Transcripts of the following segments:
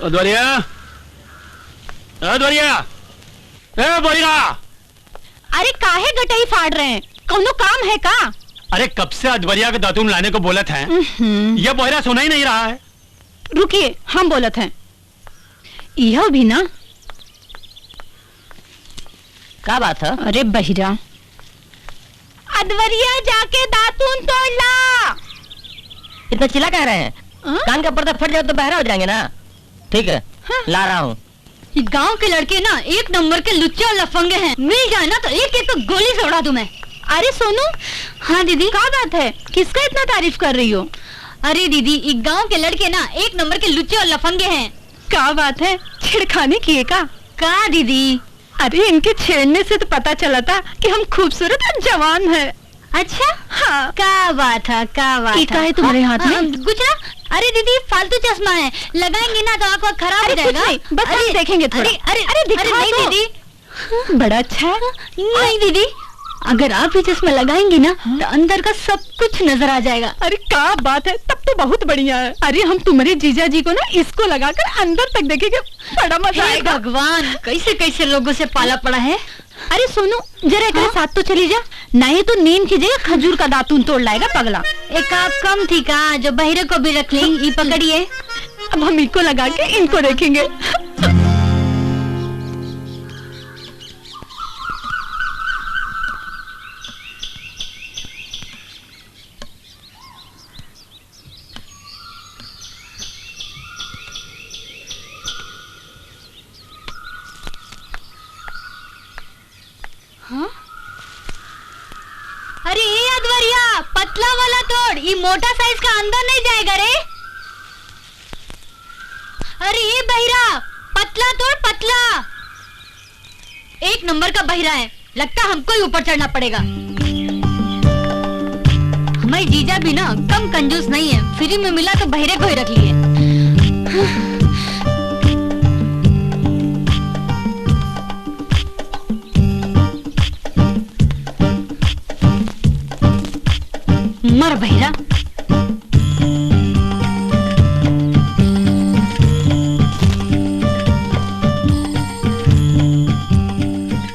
अद्वरिया, अद्वरिया, ए बोहिरा। अरे काहे गटाई फाड़ रहे हैं? कौनो काम है का? अरे कब से अद्वरिया के दातून लाने को बोलत हैं। यह बोहिरा सुना ही नहीं रहा है। रुकिए, हम बोलत हैं। यह भी ना। क्या बात है? अरे बहिरा, अद्वरिया जाके दातून तोड़ ला। इतना चिल्ला कह रहे हैं? कान का पर्दा फट जाए तो बहरा हो जाएंगे ना। ठीक है, ला रहा हूँ। गांव के लड़के ना एक नंबर के लुच्चे और लफंगे हैं। मिल जाए ना तो एक एक तो गोली से उड़ा दूं मैं। अरे सोनू। हाँ दीदी, क्या बात है? किसका इतना तारीफ कर रही हो? अरे दीदी, एक गांव के लड़के ना एक नंबर के लुच्चे और लफंगे हैं। क्या बात है? छेड़खानी किए का दीदी? अरे इनके छेड़ने से तो पता चला था कि हम खूबसूरत और जवान हैं। अच्छा हाँ, क्या बात है? क्या बात है तुम्हारे हाथ में? कुछ ना। अरे दीदी, फालतू चश्मा है, लगाएंगे ना तो आंख खराब हो जाएगा। बस हम देखेंगे थोड़ा। अरे दिखा नहीं दीदी। बड़ा अच्छा है। नहीं दीदी, अगर आप ये चश्मा लगाएंगी ना तो अंदर का सब कुछ नजर आ जाएगा। अरे क्या बात है, तब तो बहुत बढ़िया है। अरे हम तुम्हारे जीजा जी को ना इसको लगाकर अंदर तक देखेंगे, बड़ा मजा आएगा। भगवान, कैसे कैसे लोगों से पाला पड़ा है। अरे सोनू, जरा एक साथ तो चली जा, नहीं तो नींद की जगह खजूर का दातून तोड़ लाएगा पगला। एक आप कम थी का, जो बहिरे को भी रख लेंगे। ये पकड़िए, अब हम इनको लगा के इनको देखेंगे। हाँ? अरे ये अद्वरिया, पतला वाला तोड़, ये मोटा साइज का अंदर नहीं जाएगा रे। अरे ये बहिरा, पतला तोड़, पतला। एक नंबर का बहिरा है, लगता हमको ही ऊपर चढ़ना पड़ेगा। हमारी जीजा भी ना कम कंजूस नहीं है, फ्री में मिला तो बहिरे को ही रख लिए। मर बहिरा।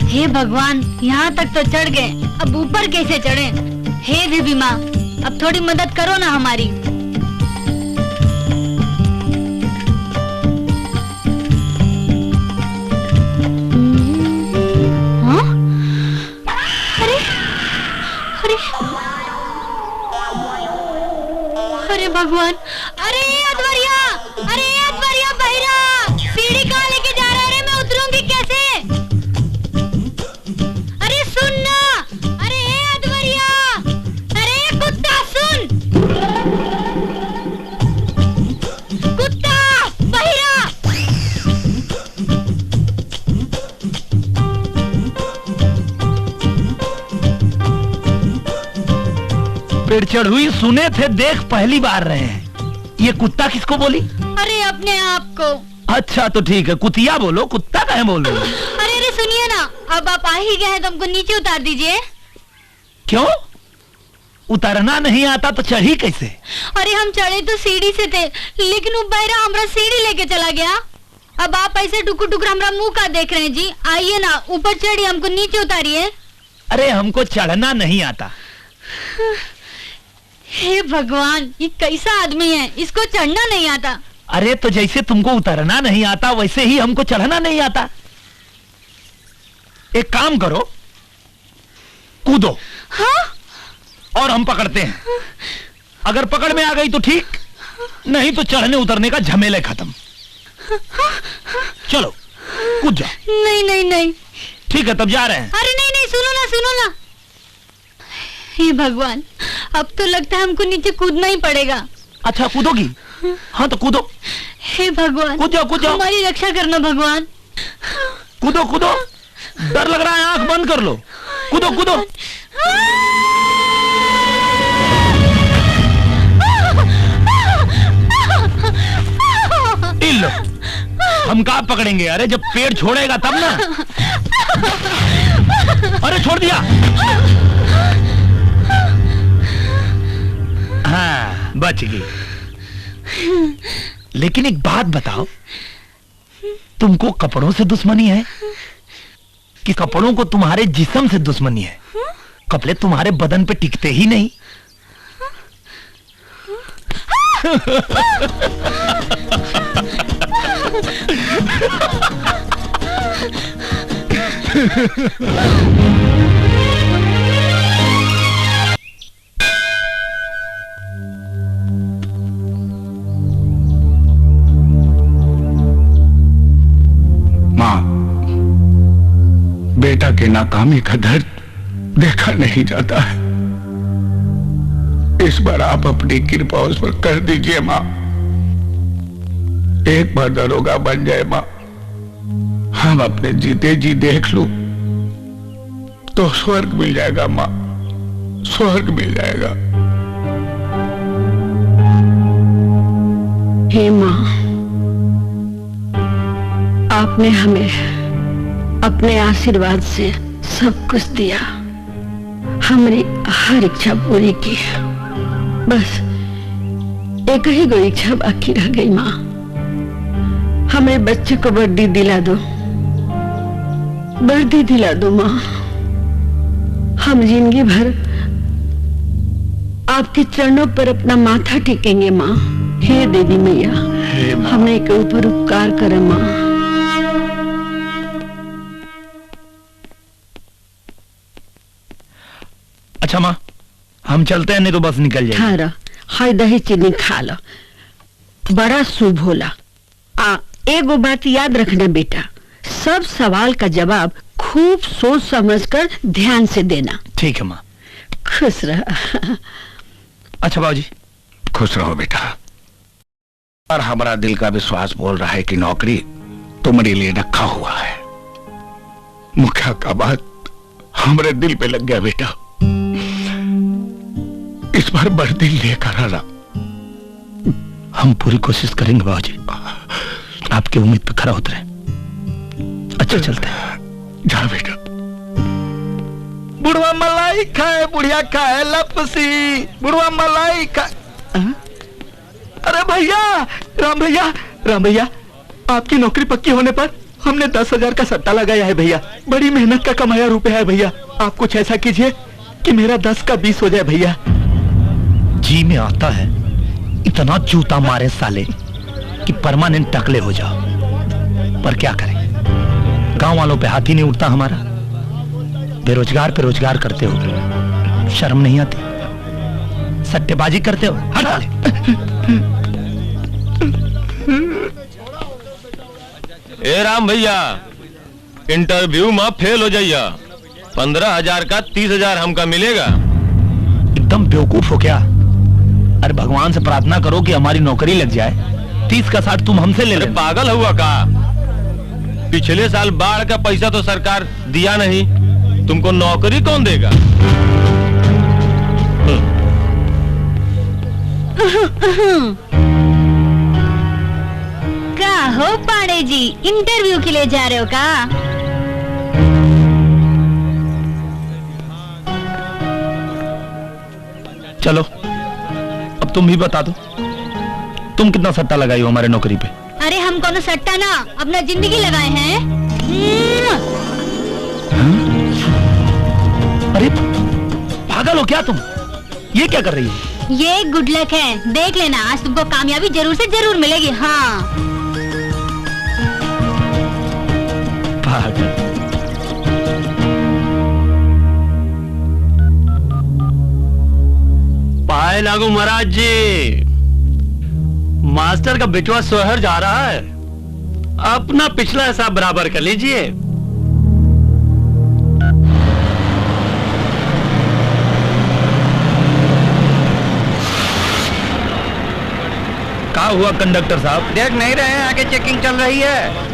हे भगवान, यहाँ तक तो चढ़ गए, अब ऊपर कैसे चढ़े? हे देवी माँ, अब थोड़ी मदद करो ना हमारी। हाँ? अरे अरे अरे भगवान, अरे अद्वरिया, अरे अद्वरिया बहिरा, सीढ़ी कहाँ लेके जा रहा है रे? मैं उतरूंगी कैसे? अरे सुन ना, अरे अद्वरिया, अरे कुत्ता सुन, कुत्ता बहिरा। पेड़ चढ़ुई सुने थे, देख पहली बार रहे हैं। ये कुत्ता किसको बोली? अरे अपने आप को। अच्छा तो ठीक है, कुतिया बोलो, कुत्ता कहे बोलो। अरे अरे सुनिए ना, अब आप आ ही गए हैं तो हमको नीचे उतार दीजिए। क्यों? उतरना नहीं आता तो चढ़ी कैसे? अरे हम चढ़े तो सीढ़ी से थे, लेकिन वो बहरा हमारा सीढ़ी लेके चला गया। अब आप ऐसे टुकुर टुकुर हमारा मुंह का देख रहे हैं जी? आइए ना, ऊपर चढ़िए, हमको नीचे उतारिए। अरे हमको चढ़ना नहीं आता। हे भगवान, ये कैसा आदमी है, इसको चढ़ना नहीं आता। अरे तो जैसे तुमको उतरना नहीं आता वैसे ही हमको चढ़ना नहीं आता। एक काम करो, कूदो। हाँ? और हम पकड़ते हैं। अगर पकड़ में आ गई तो ठीक, नहीं तो चढ़ने उतरने का झमेला खत्म। चलो कूद जाओ। नहीं नहीं नहीं। ठीक है, तब जा रहे हैं। अरे नहीं नहीं, सुनो ना सुनो ना। हे भगवान, अब तो लगता है हमको नीचे कूदना ही पड़ेगा। अच्छा कूदोगी? हाँ तो कूदो। हे भगवान, कूद जाओ, कूद जाओ। हमारी रक्षा करना भगवान। कूदो कूदो, डर लग रहा है, आंख बंद कर लो। कूदो कूदो। लो, हम कहाँ पकड़ेंगे? अरे जब पेड़ छोड़ेगा तब ना। अरे छोड़ दिया। हाँ बच गई। लेकिन एक बात बताओ, तुमको कपड़ों से दुश्मनी है कि कपड़ों को तुम्हारे जिस्म से दुश्मनी है? कपड़े तुम्हारे बदन पे टिकते ही नहीं। माँ, बेटा के नाकामी का दर्द देखा नहीं जाता है। इस बार आप अपनी कृपा उस पर कर दीजिए माँ। एक बार दरोगा बन जाए माँ, हम अपने जीते जी देख लूं तो स्वर्ग मिल जाएगा माँ, स्वर्ग मिल जाएगा। हे माँ, आपने हमें अपने आशीर्वाद से सब कुछ दिया, हमारी हर इच्छा पूरी की। बस एक ही कोई इच्छा बाकी रह गई माँ, हमें बच्चे को वर्दी दिला दो, वर्दी दिला दो माँ। हम जिंदगी भर आपके चरणों पर अपना माथा टेकेंगे माँ। हे देवी मैया, हमें के ऊपर उपकार करे माँ। अच्छा माँ, हम चलते हैं, नहीं तो बस निकल जाएगी। हाँ, हाय दही चीनी खा लो, बड़ा शुभ होला। एगो बात याद रखना बेटा, सब सवाल का जवाब खूब सोच समझकर ध्यान से देना। ठीक है माँ। खुश रह। अच्छा बाबूजी। खुश रहो बेटा। और हमारा दिल का विश्वास बोल रहा है कि नौकरी तुम्हारे लिए रखा हुआ है। मुखिया का बात हमारे दिल पे लग गया बेटा। इस बार वर्दी लेकर आना। हम पूरी कोशिश करेंगे बाबूजी, आपकी उम्मीद पे खरा उतरे। अच्छा चलते हैं। जा बेटा। बुढ़वा मलाई खाए बुढ़िया खाए लपसी, बुढ़वा मलाई खाए। अरे भैया, राम भैया, आपकी नौकरी पक्की होने पर हमने 10,000 का सट्टा लगाया है भैया। बड़ी मेहनत का कमाया रुपया है भैया। आप कुछ ऐसा कीजिए कि मेरा 10 का 20 हो जाए भैया। जी में आता है इतना जूता मारे साले कि परमानेंट टकले हो जाओ, पर क्या करें, गांव वालों पे हाथ ही नहीं उठता हमारा। बेरोजगार पे रोजगार करते हो, शर्म नहीं आती? सट्टेबाजी करते हो, हटा ले। ए राम भैया, इंटरव्यू में फेल हो जाइया, 15,000 का 30,000 हमका मिलेगा। एकदम बेवकूफ हो क्या? अरे भगवान से प्रार्थना करो कि हमारी नौकरी लग जाए। 30 का 60 तुम हमसे ले लेना। पागल हुआ का? पिछले साल बाढ़ का पैसा तो सरकार दिया नहीं, तुमको नौकरी कौन देगा? क्या हो पांडे जी, इंटरव्यू के लिए जा रहे हो का? चलो अब तुम भी बता दो, तुम कितना सट्टा लगाई हो हमारे नौकरी पे? अरे हम कौन सट्टा ना, अपना जिंदगी लगाए हैं। अरे पागल हो क्या तुम? ये क्या कर रही हो? ये गुड लक है, देख लेना, आज तुमको कामयाबी जरूर से जरूर मिलेगी। हाँ पागल। पाए लागू महाराज जी, मास्टर का बिटवा शहर जा रहा है, अपना पिछला हिसाब बराबर कर लीजिए। क्या हुआ कंडक्टर साहब? देख नहीं रहे हैं, आगे चेकिंग चल रही है।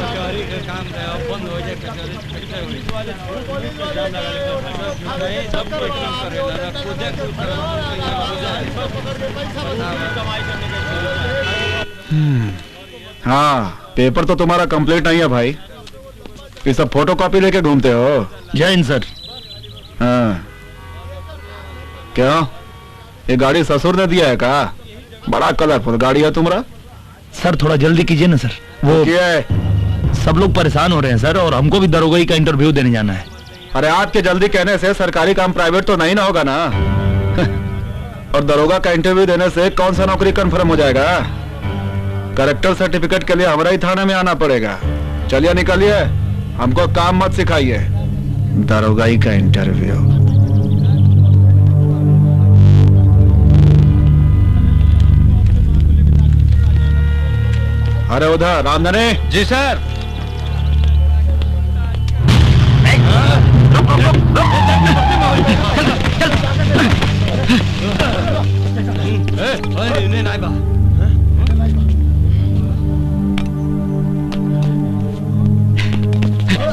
हाँ, पेपर तो तुम्हारा कंप्लीट नहीं है भाई, ये सब फोटोकॉपी लेके घूमते हो। जय हिंद सर। हाँ, क्या ये गाड़ी ससुर ने दिया है का? बड़ा कलरफुल गाड़ी है तुम्हारा। सर थोड़ा जल्दी कीजिए ना सर। वो क्या है? सब लोग परेशान हो रहे हैं सर, और हमको भी दरोगाई का इंटरव्यू देने जाना है। अरे आपके जल्दी कहने से सरकारी काम प्राइवेट तो नहीं ना होगा ना। और दरोगा का इंटरव्यू देने से कौन सा नौकरी कंफर्म हो जाएगा? करेक्टर सर्टिफिकेट के लिए हमारा ही थाने में आना पड़ेगा। चलिए निकलिए, हमको काम मत सिखाइए। दरोगाई का इंटरव्यू। अरे उधर रामधनी। जी सर।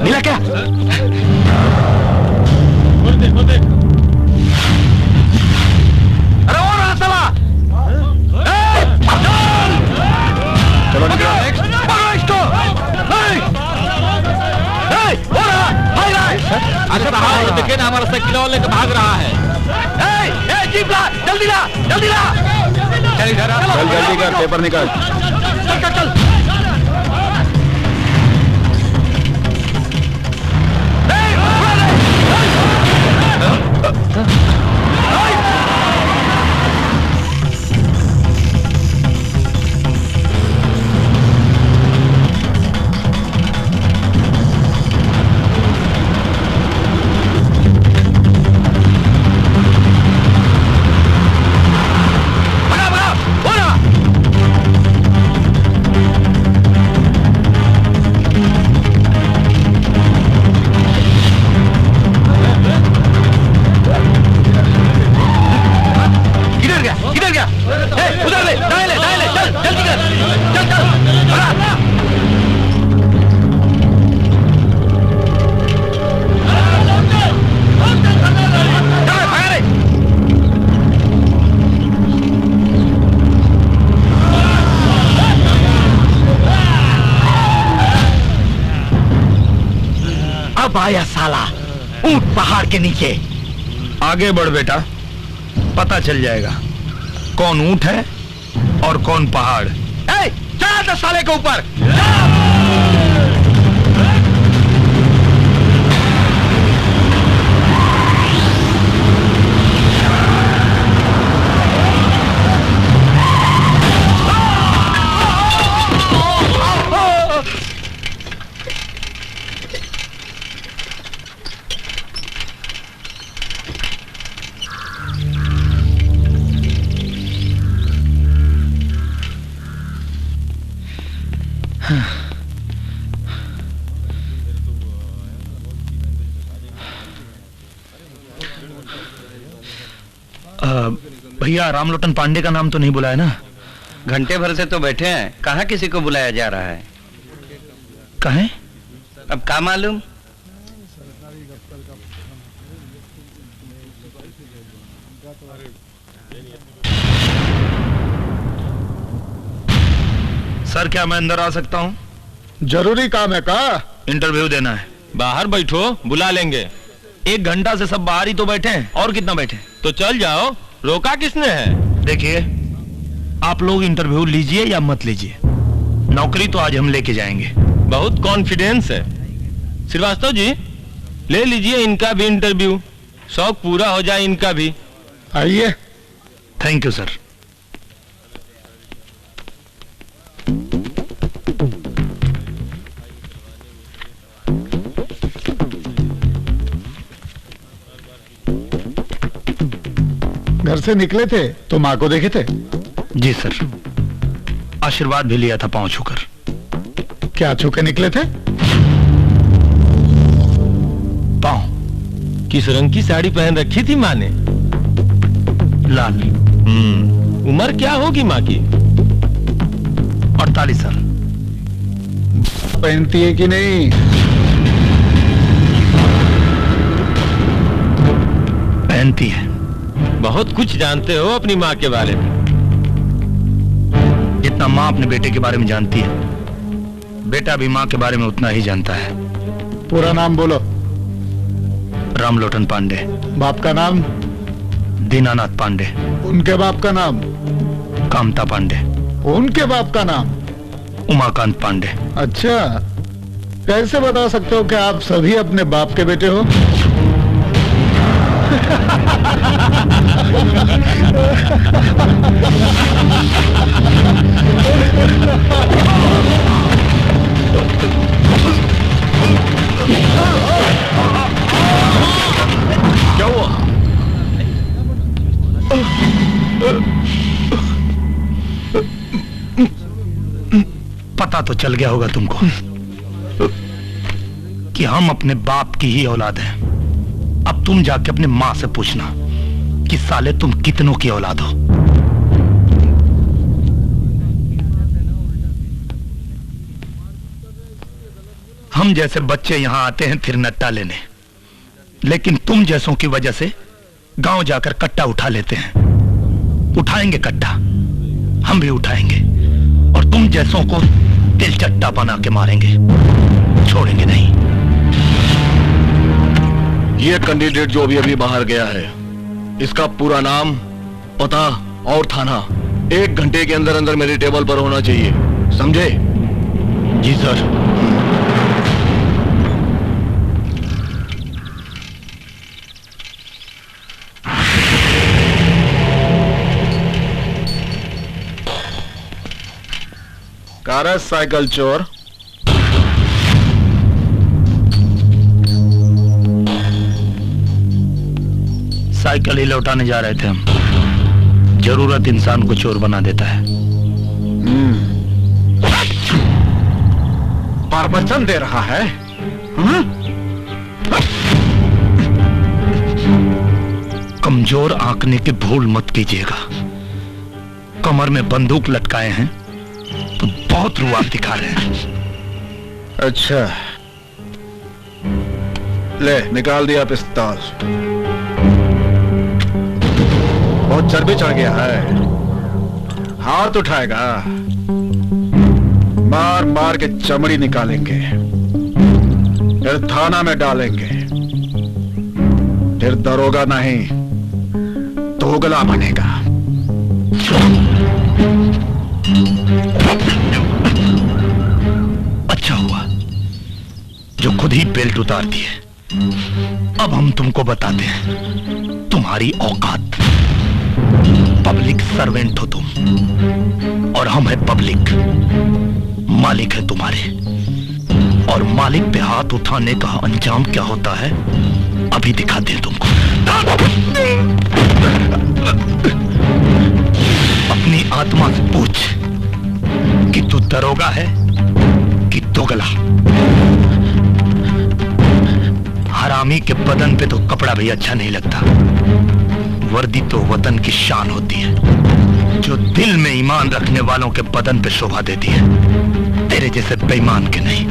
मिला क्या? अरे और रहा साला। चलो निकलो। पकड़ो इसको। अच्छा साहब देखिए ना, हमारा साइकिल वाले का भाग रहा है। जीप ला, जल्दी ला, जल्दी ला। चल जल्दी कर, पेपर निकाल। चल चल चल। आया साला ऊंट पहाड़ के नीचे। आगे बढ़ बेटा, पता चल जाएगा कौन ऊंट है और कौन पहाड़। चढ़ा दे साले के ऊपर। भैया रामलोटन पांडे का नाम तो नहीं बुलाया ना? घंटे भर से तो बैठे हैं, कहाँ किसी को बुलाया जा रहा है? कहें? अब क्या मालूम। सर क्या मैं अंदर आ सकता हूँ? जरूरी काम है का? इंटरव्यू देना है। बाहर बैठो, बुला लेंगे। 1 घंटा से सब बाहर ही तो बैठे हैं, और कितना बैठे? तो चल जाओ, रोका किसने है? देखिए, आप लोग इंटरव्यू लीजिए या मत लीजिए, नौकरी तो आज हम लेके जाएंगे। बहुत कॉन्फिडेंस है। श्रीवास्तव जी, ले लीजिए इनका भी इंटरव्यू, शौक पूरा हो जाए इनका भी। आइए। Thank you sir. घर से निकले थे तो माँ को देखे थे? जी सर, आशीर्वाद भी लिया था पांव छूकर। क्या छू के निकले थे? पांव। किस रंग की साड़ी पहन रखी थी माँ ने? लाल। उम्र क्या होगी माँ की? 48 साल। पहनती है कि नहीं? पहनती है। बहुत कुछ जानते हो अपनी माँ के बारे में। जितना माँ अपने बेटे के बारे में जानती है, बेटा भी माँ के बारे में उतना ही जानता है। पूरा नाम बोलो। रामलोटन पांडे। बाप का नाम? दीनानाथ पांडे। उनके बाप का नाम? कामता पांडे। उनके बाप का नाम? उमाकांत पांडे। अच्छा, कैसे बता सकते हो कि आप सभी अपने बाप के बेटे हो? क्या हुआ? पता तो चल गया होगा तुमको कि हम अपने बाप की ही औलाद हैं। अब तुम जाके अपने माँ से पूछना कि साले तुम कितनों की औलाद हो। हम जैसे बच्चे यहां आते हैं फिर नट्टा लेने, लेकिन तुम जैसों की वजह से गांव जाकर कट्टा उठा लेते हैं। उठाएंगे कट्टा, हम भी उठाएंगे और तुम जैसों को दिल चट्टा बना के मारेंगे, छोड़ेंगे नहीं। ये कैंडिडेट जो अभी बाहर गया है, इसका पूरा नाम, पता और थाना 1 घंटे के अंदर अंदर मेरी टेबल पर होना चाहिए, समझे? जी सर। कार साइकिल चोर, साइकिल ही लौटाने जा रहे थे हम। जरूरत इंसान को चोर बना देता है। प्रवचन दे रहा है। कमजोर आंकने की भूल मत कीजिएगा। कमर में बंदूक लटकाए हैं तो बहुत रुआब दिखा रहे हैं। अच्छा, ले निकाल दिया पिस्तौल। बहुत चर्बी चढ़ गया है, हाथ उठाएगा, मार मार के चमड़ी निकालेंगे, फिर थाना में डालेंगे, फिर दरोगा नहीं दोगला बनेगा। अच्छा हुआ जो खुद ही बेल्ट उतार दिए। अब हम तुमको बताते हैं तुम्हारी औकात। पब्लिक सर्वेंट हो तुम और हम है पब्लिक। मालिक है तुम्हारे, और मालिक पे हाथ उठाने का अंजाम क्या होता है अभी दिखाते हैं तुमको। अपनी आत्मा से पूछ कि तू दरोगा है कि दोगला। हरामी के बदन पे तो कपड़ा भी अच्छा नहीं लगता। वर्दी तो वतन की शान होती है, जो दिल में ईमान रखने वालों के बदन पे शोभा देती है, तेरे जैसे बेईमान के नहीं।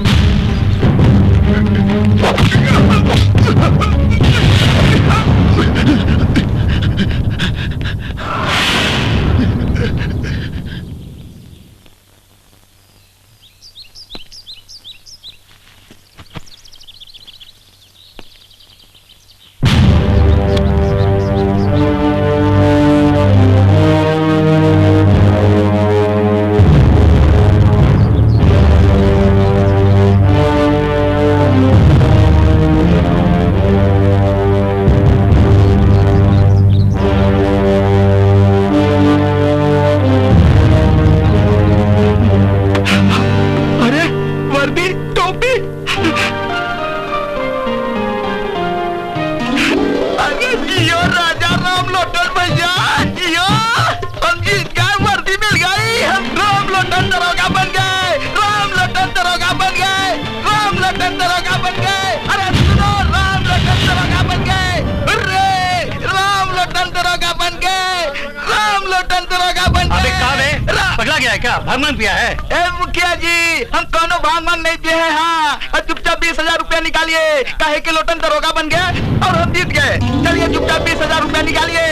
भांग पिया है? ए मुखिया जी, हम कोनो भांग नहीं पिए हैं। हाँ, और चुपचाप 20,000 रुपया निकालिए। काहे के लोटन दरोगा बन गया और हम जीत गए। चलिए चुपचाप 20,000 रुपया निकालिए।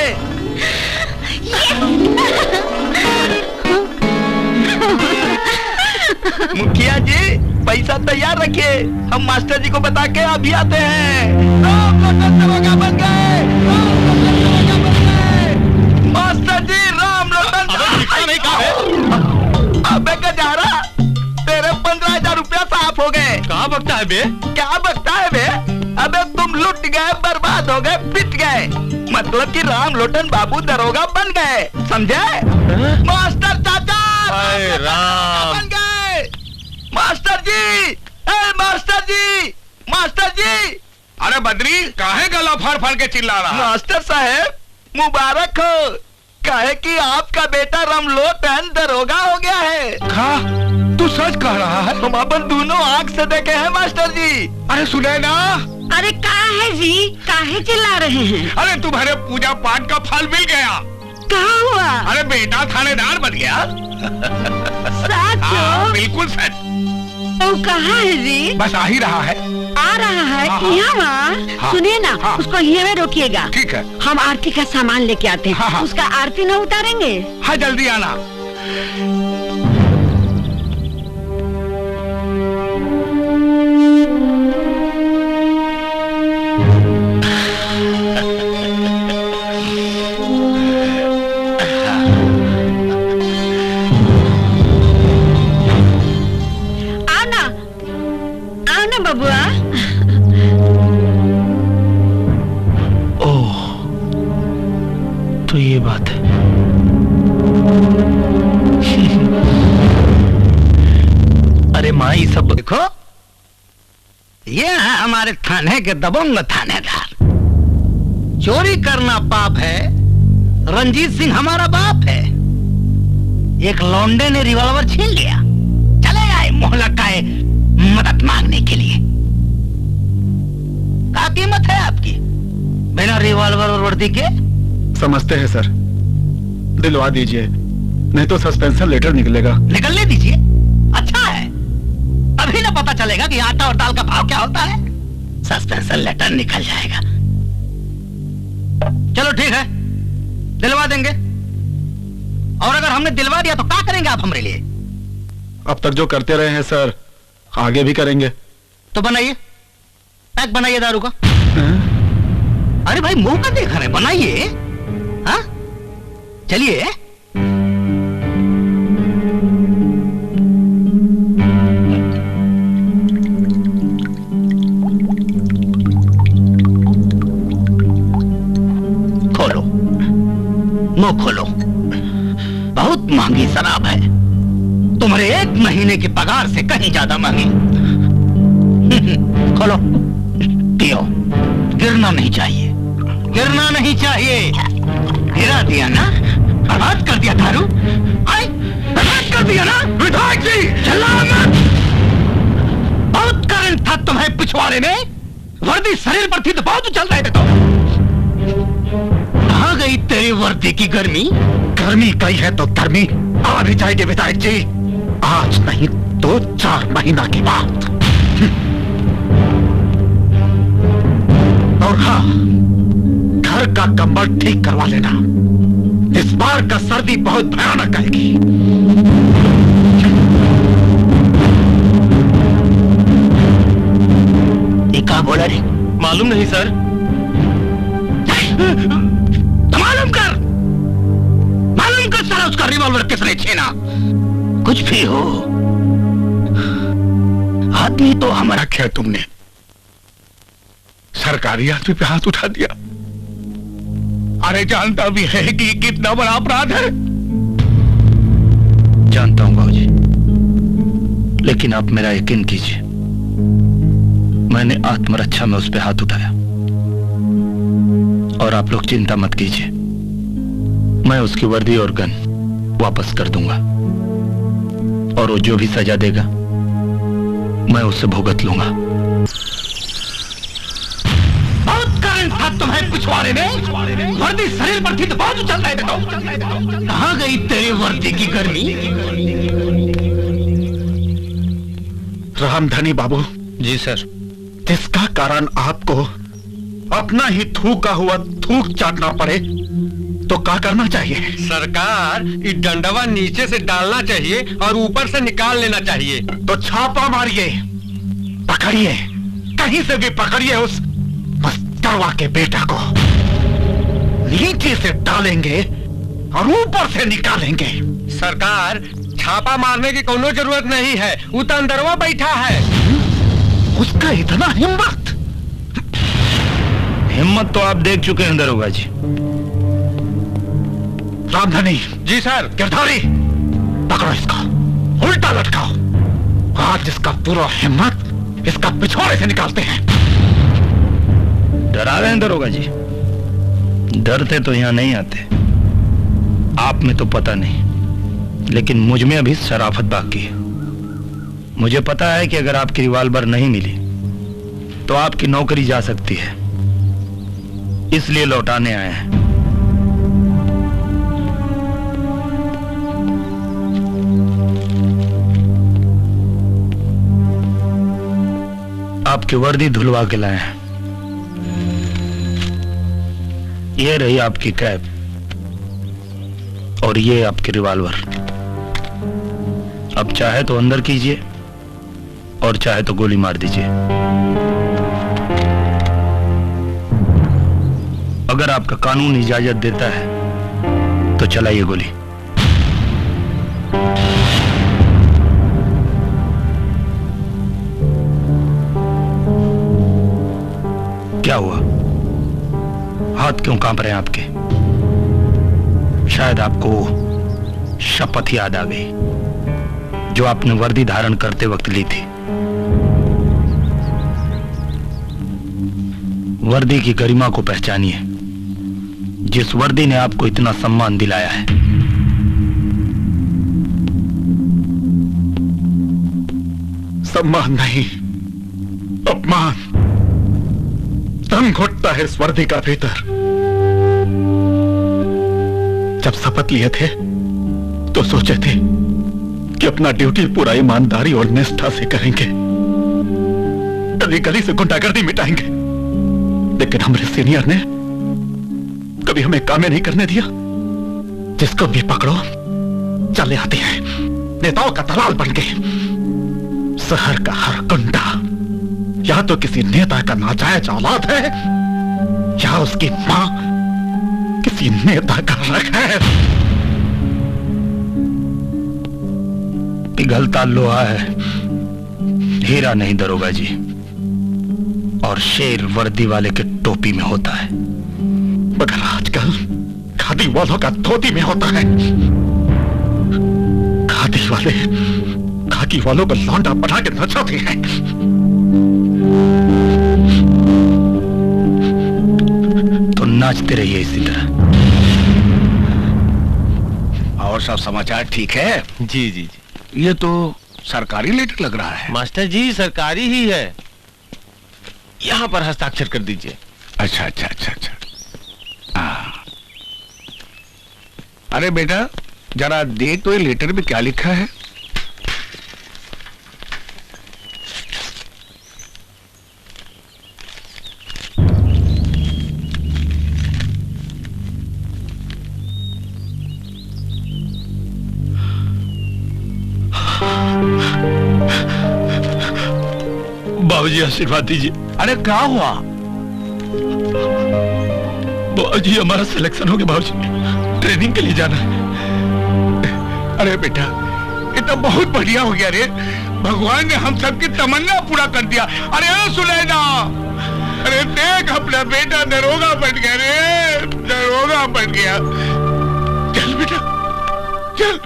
मुखिया जी, पैसा तैयार रखिए, हम मास्टर जी को बता के अभी आते हैं। राम लोटन दरोगा बन गए, मास्टर जी। राम लोटन नहीं कहा। अबे गजारा, तेरे 15,000 रुपया साफ हो गए। कहाँ बकता है है बे? क्या बकता है बे? अबे तुम लुट गए, बर्बाद हो गए, पिट गए, मतलब कि राम लोटन बाबू दरोगा बन गए, समझे? मास्टर चाचा हाय राम। बन गए। मास्टर जी, मास्टर जी, मास्टर जी। अरे बद्री, काहे गला फाड़ फाड़ के चिल्ला रहा? मास्टर साहब मुबारक हो, कहे कि आपका बेटा रामलोटन दरोगा हो गया है। खा, तू सच कह रहा है? हम अपन दोनों आंख से देखे हैं मास्टर जी। अरे सुने ना। अरे कहा है जी, काहे चिल्ला रहे हैं? अरे तुम्हारे पूजा पाठ का फल मिल गया। कहा हुआ? अरे बेटा थानेदार बन गया। सच? हाँ, बिल्कुल सच। वो कहा है जी? बस आ ही रहा है। आ रहा है हाँ, हाँ। यहाँ? हाँ। सुनिए ना, हाँ। उसको यहाँ में रोकिएगा। ठीक है। हम आरती का सामान लेके आते हैं। हाँ, हाँ। उसका आरती न उतारेंगे? हाँ जल्दी आना। आओ ना बबुआ। ओह, तो ये बात है। अरे माँ, ये सब देखो, ये है हमारे थाने के दबंग थानेदार। चोरी करना पाप है, रंजीत सिंह हमारा बाप है। एक लौंडे ने रिवॉल्वर छीन लिया, चले आए मोहल्ला का मदद मांगने के लिए। क्या कीमत है आपकी बिना रिवॉल्वर और वर्दी के? समझते हैं सर, दिलवा दीजिए, नहीं तो सस्पेंशन लेटर निकलेगा। निकलने दीजिए, अच्छा है, अभी ना पता चलेगा कि आटा और दाल का भाव क्या होता है। सस्पेंशन लेटर निकल जाएगा। चलो ठीक है, दिलवा देंगे। और अगर हमने दिलवा दिया तो क्या करेंगे आप हमारे लिए? अब तक जो करते रहे हैं सर, आगे भी करेंगे। तो बनाइए, पैक बनाइए दारू का। अरे भाई मुंह का देख रहे, बनाइए। हाँ चलिए। खोलो, मुंह खोलो। बहुत महंगी शराब है, तुम्हारे 1 महीने की पगार से कहीं ज्यादा महंगी। खोलो, पियो। गिरना नहीं चाहिए, गिरना नहीं चाहिए। गिरा दिया ना, बर्बाद कर दिया दारू। बर्बाद कर दिया ना विधायक जी। चिल्लाओ मत। बहुत करंट था तुम्हें पिछवाड़े में, वर्दी शरीर पर थी तो बहुत उछल रहे थे। तो कहाँ गई तेरी वर्दी की गर्मी? गर्मी गई है तो गर्मी आ भी जाएगी विधायक जी, आज नहीं तो 4 महीना के बाद। और हाँ, घर का कंबल ठीक करवा लेना, इस बार का सर्दी बहुत भयानक आएगी। ये क्या बोला रे? मालूम नहीं सर। मालूम कर सारा उसका रिवॉल्वर किसने छीना। कुछ भी हो, आदमी तो हमारा। क्या तुमने सरकारी आदमी पे हाथ उठा दिया? अरे जानता भी है कि कितना बड़ा अपराध है। जानता हूं बाबूजी, लेकिन आप मेरा यकीन कीजिए, मैंने आत्मरक्षा में उस पे हाथ उठाया। और आप लोग चिंता मत कीजिए, मैं उसकी वर्दी और गन वापस कर दूंगा, और वो जो भी सजा देगा मैं उससे भुगत लूंगा। बहुत करंट था तुम्हें पिछवाड़े में, वर्दी शरीर पर थी तो बहुत उछल रहे थे। तो कहाँ गई तेरी वर्दी की गर्मी? रामधनी बाबू जी सर। जिसका कारण आपको अपना ही थूका हुआ थूक चाटना पड़े तो क्या करना चाहिए? सरकार, इस डंडवा नीचे से डालना चाहिए और ऊपर से निकाल लेना चाहिए। तो छापा मारिए, पकड़िए, कहीं से भी पकड़िए उस मस्तरवा के बेटा को। नीचे से डालेंगे और ऊपर से निकालेंगे। सरकार, छापा मारने की कोनो जरूरत नहीं है, वो तो अंदरवा बैठा है। उसका इतना हिम्मत। हिम्मत तो आप देख चुके हैं दरोगा जी। रामधनी। जी सर। गिरधारी, पकड़ो इसको, उल्टा लटकाओ। आज इसका पूरा हिम्मत इसका पिछवाड़े से निकालते हैं। डरा रहे हैं दरोगा जी? डरते तो यहां नहीं आते। आप में तो पता नहीं, लेकिन मुझ में अभी शराफत बाकी है। मुझे पता है कि अगर आपकी रिवॉल्वर नहीं मिली तो आपकी नौकरी जा सकती है, इसलिए लौटाने आए हैं। आपकी वर्दी धुलवा के लाए हैं। ये रही आपकी कैप और ये आपकी रिवॉल्वर। अब चाहे तो अंदर कीजिए और चाहे तो गोली मार दीजिए। अगर आपका कानून इजाजत देता है तो चलाइए गोली। क्या हुआ? हाथ क्यों कांप रहे हैं आपके? शायद आपको शपथ याद आ गई जो आपने वर्दी धारण करते वक्त ली थी। वर्दी की गरिमा को पहचानिए, जिस वर्दी ने आपको इतना सम्मान दिलाया है। सम्मान नहीं, अपमान। दम घुटता है इस वर्दी का भीतर। जब शपथ लिए थे तो सोचे थे कि अपना ड्यूटी पूरा ईमानदारी और निष्ठा से करेंगे, गली गली से गुंडागर्दी मिटाएंगे। लेकिन हमारे सीनियर ने कभी हमें कामें नहीं करने दिया। जिसको भी पकड़ो चले आते हैं, नेताओं का दलाल बन गए। शहर का हर गुंडा या तो किसी नेता का नाजायज औलाद है या उसकी मां किसी नेता का रख है। पिघलता लोहा है, हीरा नहीं दरोगा जी। और शेर वर्दी वाले के टोपी में होता है, मगर आजकल खादी वालों का धोती में होता है। खादी वाले खाकी वालों को लौंडा बना के नचाते हैं। तो नाचते रहिए इसी तरह। और सब समाचार ठीक है? जी जी जी। ये तो सरकारी लेटर लग रहा है। मास्टर जी सरकारी ही है, यहाँ पर हस्ताक्षर कर दीजिए। अच्छा अच्छा अच्छा अच्छा। अरे बेटा जरा देख तो ये लेटर में क्या लिखा है। बाबूजी आशीर्वाद दीजिए। अरे क्या हुआ? बाबूजी हमारा सिलेक्शन हो गया बाबूजी, ट्रेनिंग के लिए जाना है। अरे बेटा ये तो बहुत बढ़िया हो गया रे, भगवान ने हम सबकी तमन्ना पूरा कर दिया। अरे सुनैना, अरे देख अपना बेटा दरोगा बन गया रे, दरोगा बन गया। चल बेटा चल।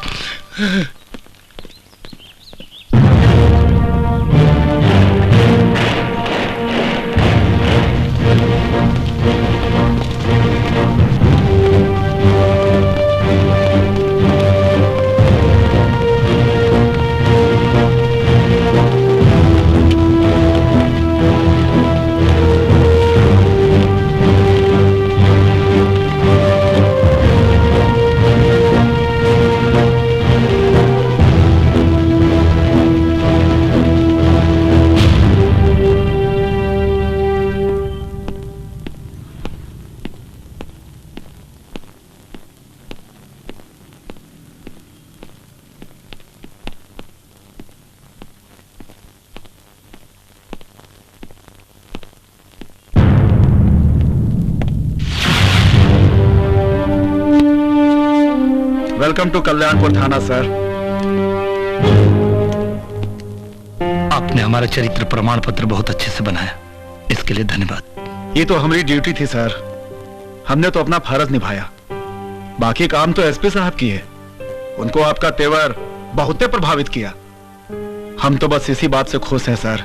वेलकम टू कल्याणपुर थाना सर। आपने हमारा चरित्र प्रमाण पत्र बहुत अच्छे से बनाया, इसके लिए धन्यवाद। ये तो हमारी ड्यूटी थी सर, हमने तो अपना फर्ज निभाया। बाकी काम तो एसपी साहब की है, उनको आपका तेवर बहुत प्रभावित किया। हम तो बस इसी बात से खुश हैं सर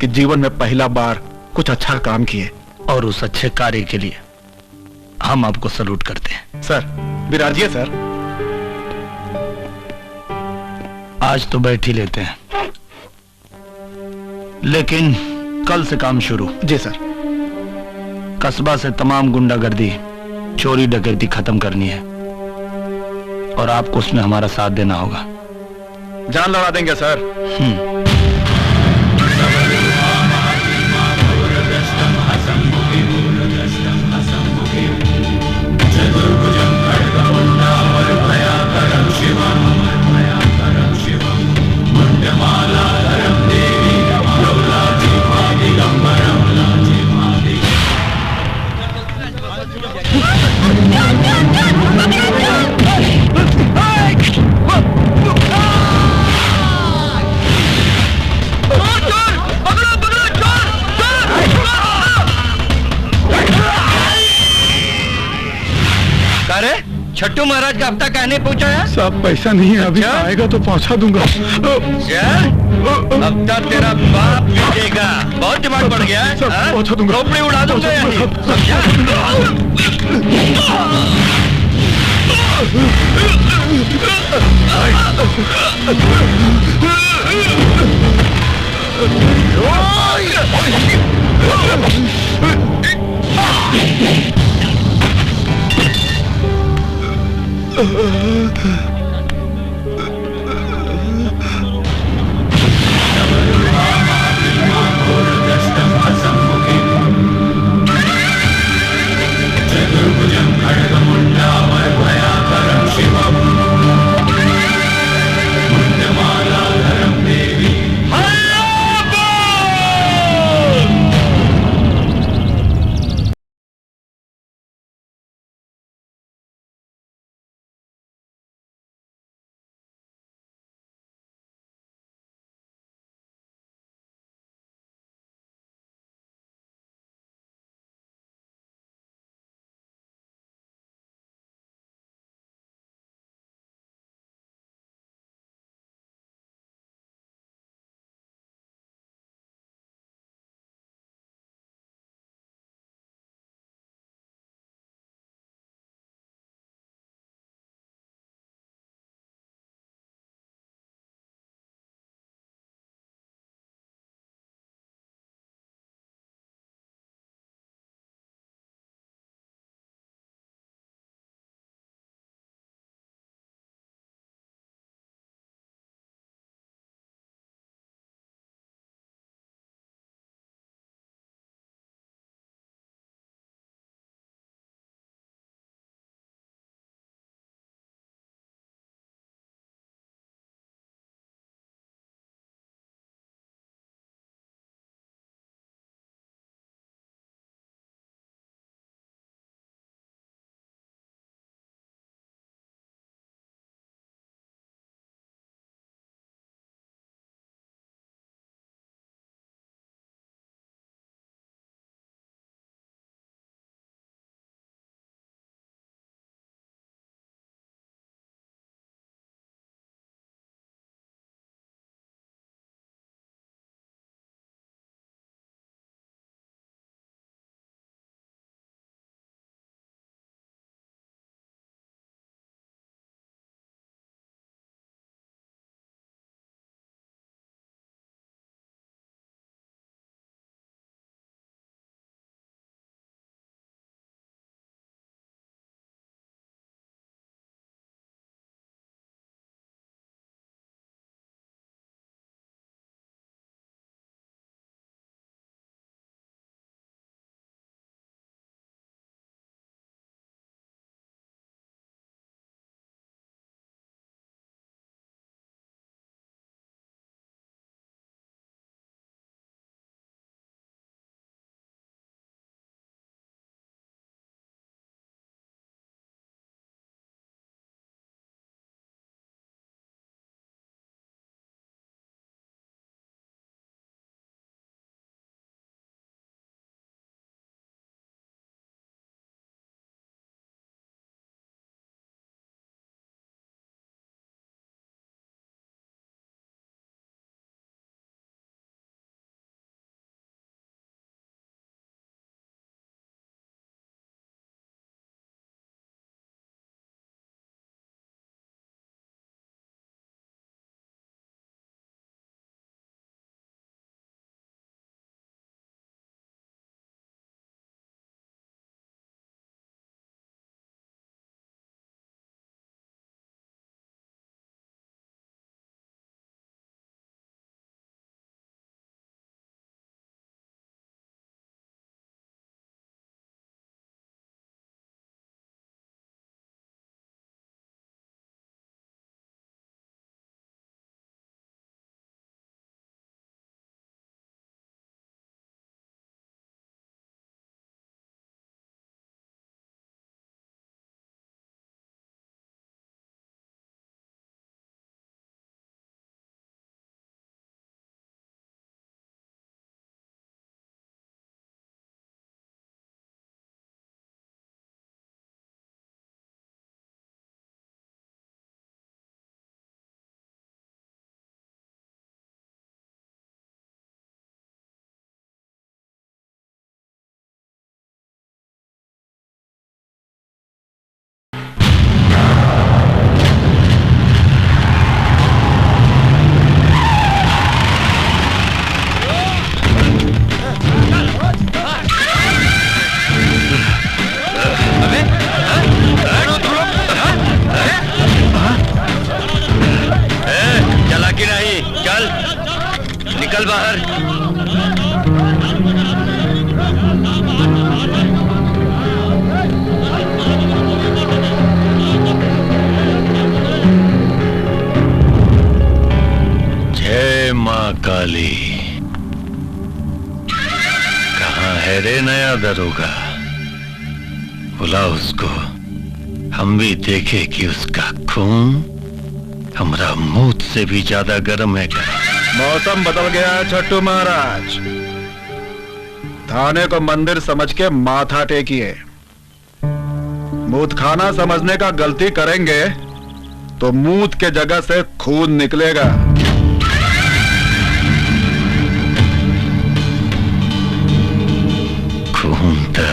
कि जीवन में पहला बार कुछ अच्छा काम किए, और उस अच्छे कार्य के लिए हम आपको सलूट करते हैं। सर विराजिए सर। आज तो बैठ ही लेते हैं, लेकिन कल से काम शुरू। जी सर। कस्बा से तमाम गुंडागर्दी, चोरी डकैती खत्म करनी है, और आपको उसमें हमारा साथ देना होगा। जान लड़ा देंगे सर। अरे छट्टू महाराज का हफ्ता कहने पहुंचा है? सब पैसा नहीं है, अभी आएगा तो पहुंचा दूंगा। हफ्ता तेरा बाप पीटेगा, बहुत दिमाग बढ़ गया है। पहुंचा दूंगा, खोपड़ी उड़ा दूंगा यानी, समझा। निकल बाहर। जय माँ काली। कहाँ है रे नया दरोगा? बुला उसको, हम भी देखे कि उसका खून हमारा मुंह से भी ज्यादा गर्म है क्या? मौसम बदल गया है छट्टू महाराज। थाने को मंदिर समझ के माथा टेकिए। मूत खाना समझने का गलती करेंगे तो मूत के जगह से खून निकलेगा। खून तो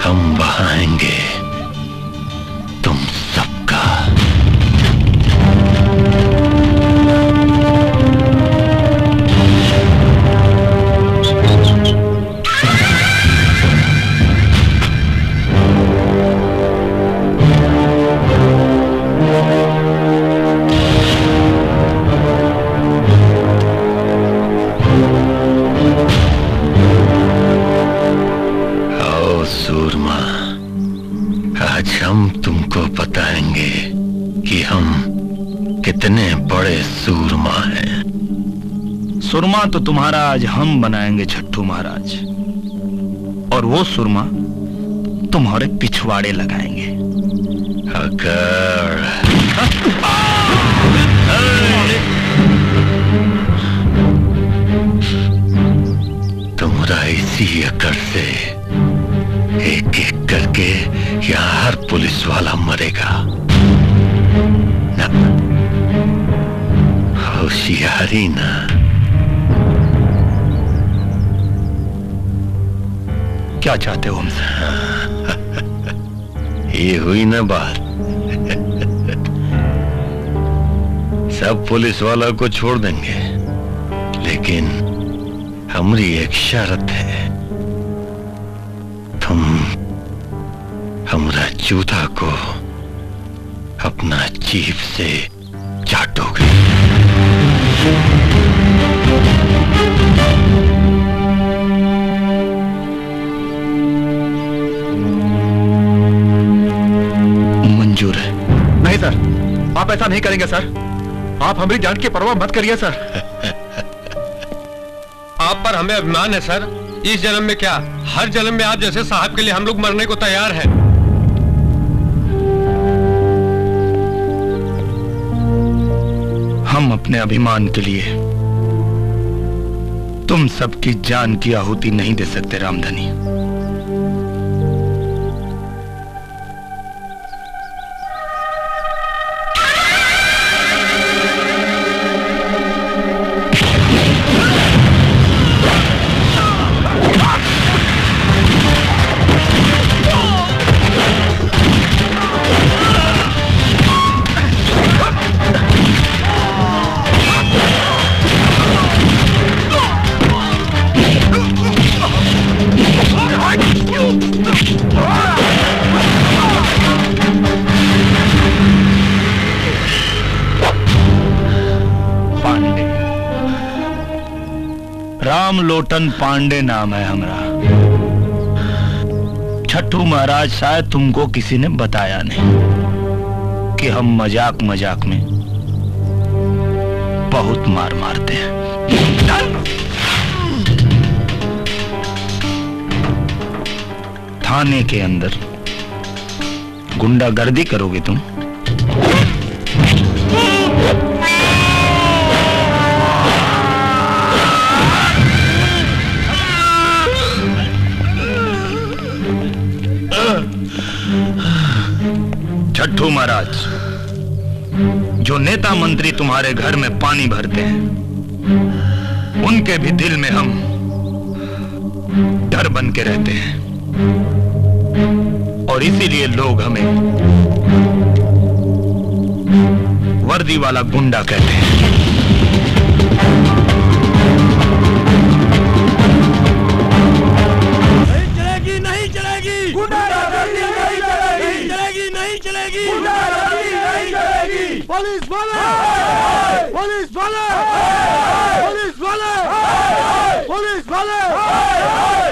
हम बहाएंगे तुम सबका। सूरमा, आज हम तुमको बताएंगे कि हम कितने बड़े सूरमा हैं। सुरमा तो तुम्हारा आज हम बनाएंगे छट्टू महाराज, और वो सुरमा तुम्हारे पिछवाड़े लगाएंगे। अगर तुम्हारा इसी अकड़ से एक एक करके यहाँ हर पुलिस वाला मरेगा ना। होशियारी ना। क्या चाहते हो हमसे? ये हुई ना बात। सब पुलिस वाला को छोड़ देंगे, लेकिन हमारी एक शर्त है, तुम हमारा जूता को अपना जीभ से चाटोगे। मंजूर है? नहीं सर, आप ऐसा नहीं करेंगे सर। आप हमारी जान की परवाह मत करिए सर। आप पर हमें अभिमान है सर। इस जन्म में क्या, हर जन्म में आप जैसे साहब के लिए हम लोग मरने को तैयार हैं। हम अपने अभिमान के लिए तुम सबकी जान की आहुति नहीं दे सकते रामधनी। रामलोटन पांडे नाम है हमारा। छट्टू महाराज, शायद तुमको किसी ने बताया नहीं कि हम मजाक मजाक में बहुत मार मारते हैं। थाने के अंदर गुंडागर्दी करोगे तुम? छट्टू महाराज, जो नेता मंत्री तुम्हारे घर में पानी भरते हैं, उनके भी दिल में हम डर बन के रहते हैं, और इसीलिए लोग हमें वर्दी वाला गुंडा कहते हैं। नहीं चलेगी, गुंडागर्दी नहीं चलेगी, नहीं चलेगी, गुंडागर्दी नहीं चलेगी। पुलिस वाले, पुलिस वाले। पुलिस वाले पुलिस वाले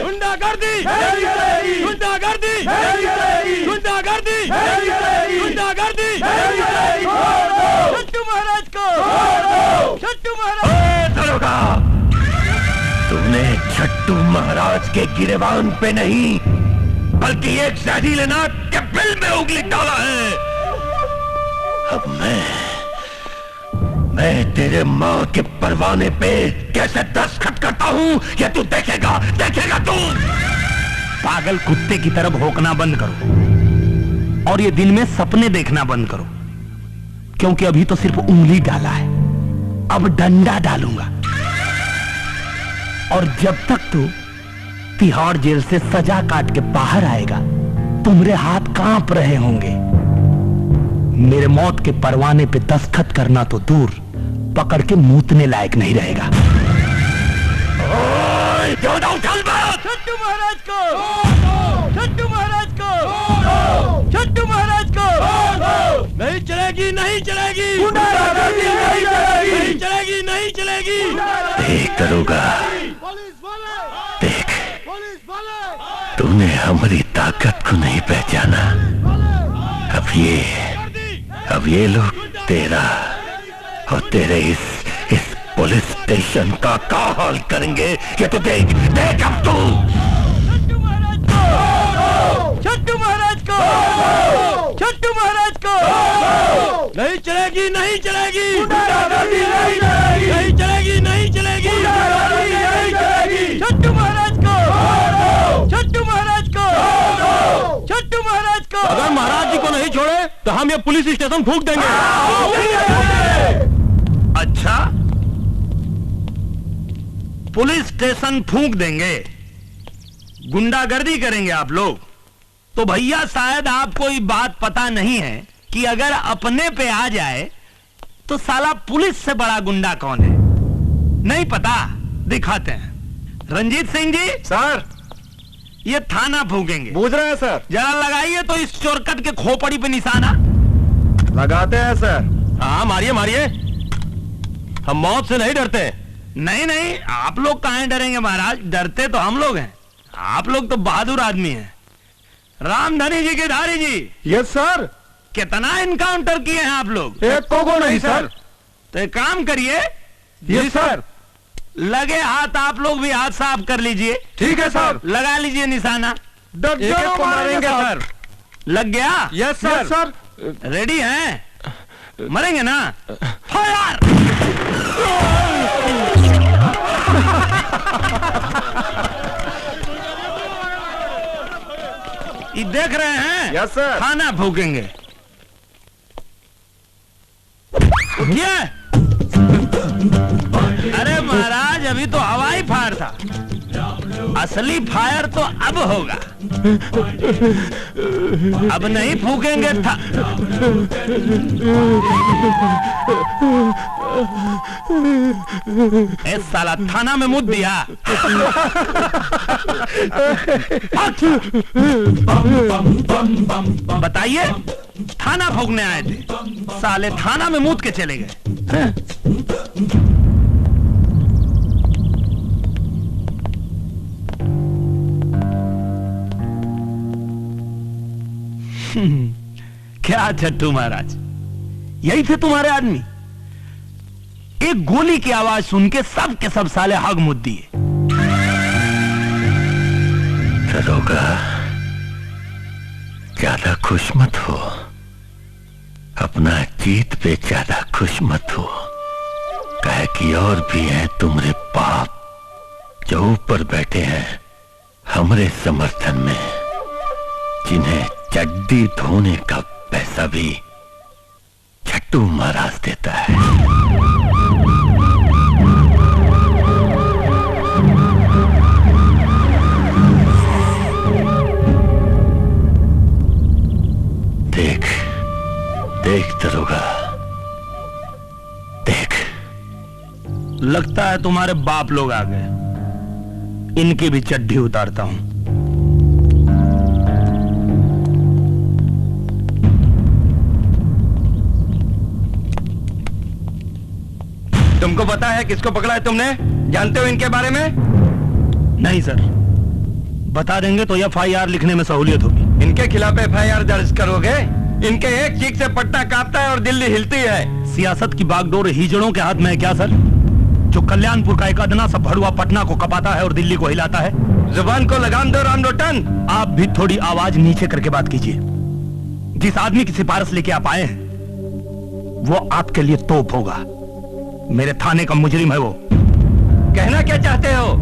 गुंडागर्दी गुंडागर्दी गुंडागर्दी गुंडागर्दी छट्टू महाराज को छट्टू महाराज। दरोगा, तुमने छट्टू महाराज के गिरेबान पे नहीं बल्कि एक जहरीले नाग के बिल में उंगली डाला है। अब मैं तेरे माँ के परवाने पे कैसे दस्तखत करता हूँ ये तू देखेगा तू। पागल कुत्ते की तरफ भौंकना बंद करो और ये दिन में सपने देखना बंद करो, क्योंकि अभी तो सिर्फ उंगली डाला है, अब डंडा डालूंगा। और जब तक तू तिहाड़ जेल से सजा काट के बाहर आएगा तुम्हारे हाथ कांप रहे होंगे। मेरे मौत के परवाने पे दस्तखत करना तो दूर, पकड़ के मूतने लायक नहीं रहेगा। छट्टू महाराज को छट्टू महाराज को छट्टू महाराज को नहीं चलेगी नहीं चलेगी नहीं चलेगी नहीं चलेगी। देख दरोगा, देख तूने हमारी ताकत को नहीं पहचाना। अब ये लोग तेरा और तेरे इस पुलिस स्टेशन का क्या हाल करेंगे ये तो देख अब तू। छट्टू महाराज को छट्टू महाराज को नहीं चलेगी नहीं चलेगी नहीं चलेगी नहीं चलेगी छट्टू महाराज को छट्टू महाराज को छट्टू महाराज को। अगर महाराज जी को नहीं छोड़े तो हम ये पुलिस स्टेशन फूंक देंगे। अच्छा, पुलिस स्टेशन फूंक देंगे, गुंडागर्दी करेंगे आप लोग? तो भैया शायद आपको ये बात पता नहीं है कि अगर अपने पे आ जाए तो साला पुलिस से बड़ा गुंडा कौन है। नहीं पता? दिखाते हैं। रंजीत सिंह जी सर, ये थाना फूकेंगे। बूझ रहे हैं सर। जरा लगाइए तो इस चोरकट के खोपड़ी पे निशाना। लगाते हैं सर। हाँ मारिए मारिए, हम मौत से नहीं डरते। नहीं नहीं, आप लोग कहां डरेंगे महाराज, डरते तो हम लोग हैं। आप लोग तो बहादुर आदमी हैं। रामधनी जी के धारी जी। Yes sir. कितना इनकाउंटर किए हैं आप लोग? एक को नहीं सर। तो एक काम करिए। Yes sir. लगे हाथ आप लोग भी हाथ साफ कर लीजिए। ठीक है सर। लगा लीजिए निशाना। एक को मारेंगे सर। लग गया? Yes sir. रेडी हैं? मरेंगे ना? फायर! ये देख रहे हैं? Yes sir. खाना फूकेंगे। उठिए। अरे महाराज, अभी तो हवाई फायर था, असली फायर तो अब होगा। अब नहीं फूकेंगे था। ए साला, थाना में मुद्द दिया। बताइए, थाना फूकने आए थे, साले थाना में मुद्द के चले गए। क्या छट्टू महाराज, यही थे तुम्हारे आदमी? एक गोली की आवाज सुन के सब के सब साले हग मुद्द दिए। दरोगा, ज्यादा खुश मत हो, अपना जीत पे ज्यादा खुश मत हो। कहे कि और भी हैं तुम्हारे बाप जो ऊपर बैठे हैं हमरे समर्थन में, जिन्हें चड्डी धोने का पैसा भी छट्टू महाराज देता है। देख देख दरोगा, देख। लगता है तुम्हारे बाप लोग आ गए, इनकी भी चड्डी उतारता हूं। तुमको पता है किसको पकड़ा है तुमने? जानते हो इनके बारे में? नहीं सर, बता देंगे तो FIR लिखने में सहूलियत होगी। इनके खिलाफ FIR दर्ज करोगे? इनके एक चीख से पट्टा कांपता है और दिल्ली हिलती है। सियासत की बागडोर हिजड़ों के हाथ में है क्या सर, जो कल्याणपुर का एक अदना सा भड़ुआ पटना को कपाता है और दिल्ली को हिलाता है? जुबान को लगाम दो राम लोटन। आप भी थोड़ी आवाज नीचे करके बात कीजिए। जिस आदमी की सिफारिश लेके आप आए हैं वो आपके लिए तोप होगा। मेरे थाने का मुजरिम है वो। कहना क्या चाहते हो?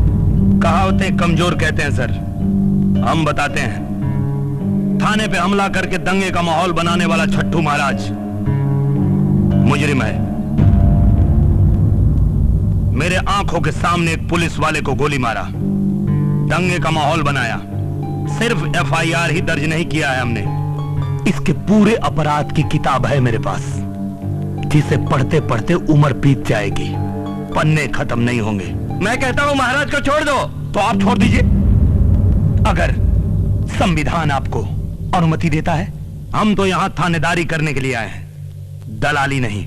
कहावतें कमजोर कहते हैं सर, हम बताते हैं। थाने पे हमला करके दंगे का माहौल बनाने वाला छट्टू महाराज मुजरिम है। मेरे आंखों के सामने एक पुलिस वाले को गोली मारा, दंगे का माहौल बनाया। सिर्फ FIR ही दर्ज नहीं किया है हमने, इसके पूरे अपराध की किताब है मेरे पास, जिसे पढ़ते पढ़ते उम्र बीत जाएगी, पन्ने खत्म नहीं होंगे। मैं कहता हूं महाराज को छोड़ दो। तो आप छोड़ दीजिए। अगर संविधान आपको अनुमति देता है। हम तो यहां थानेदारी करने के लिए आए हैं, दलाली नहीं।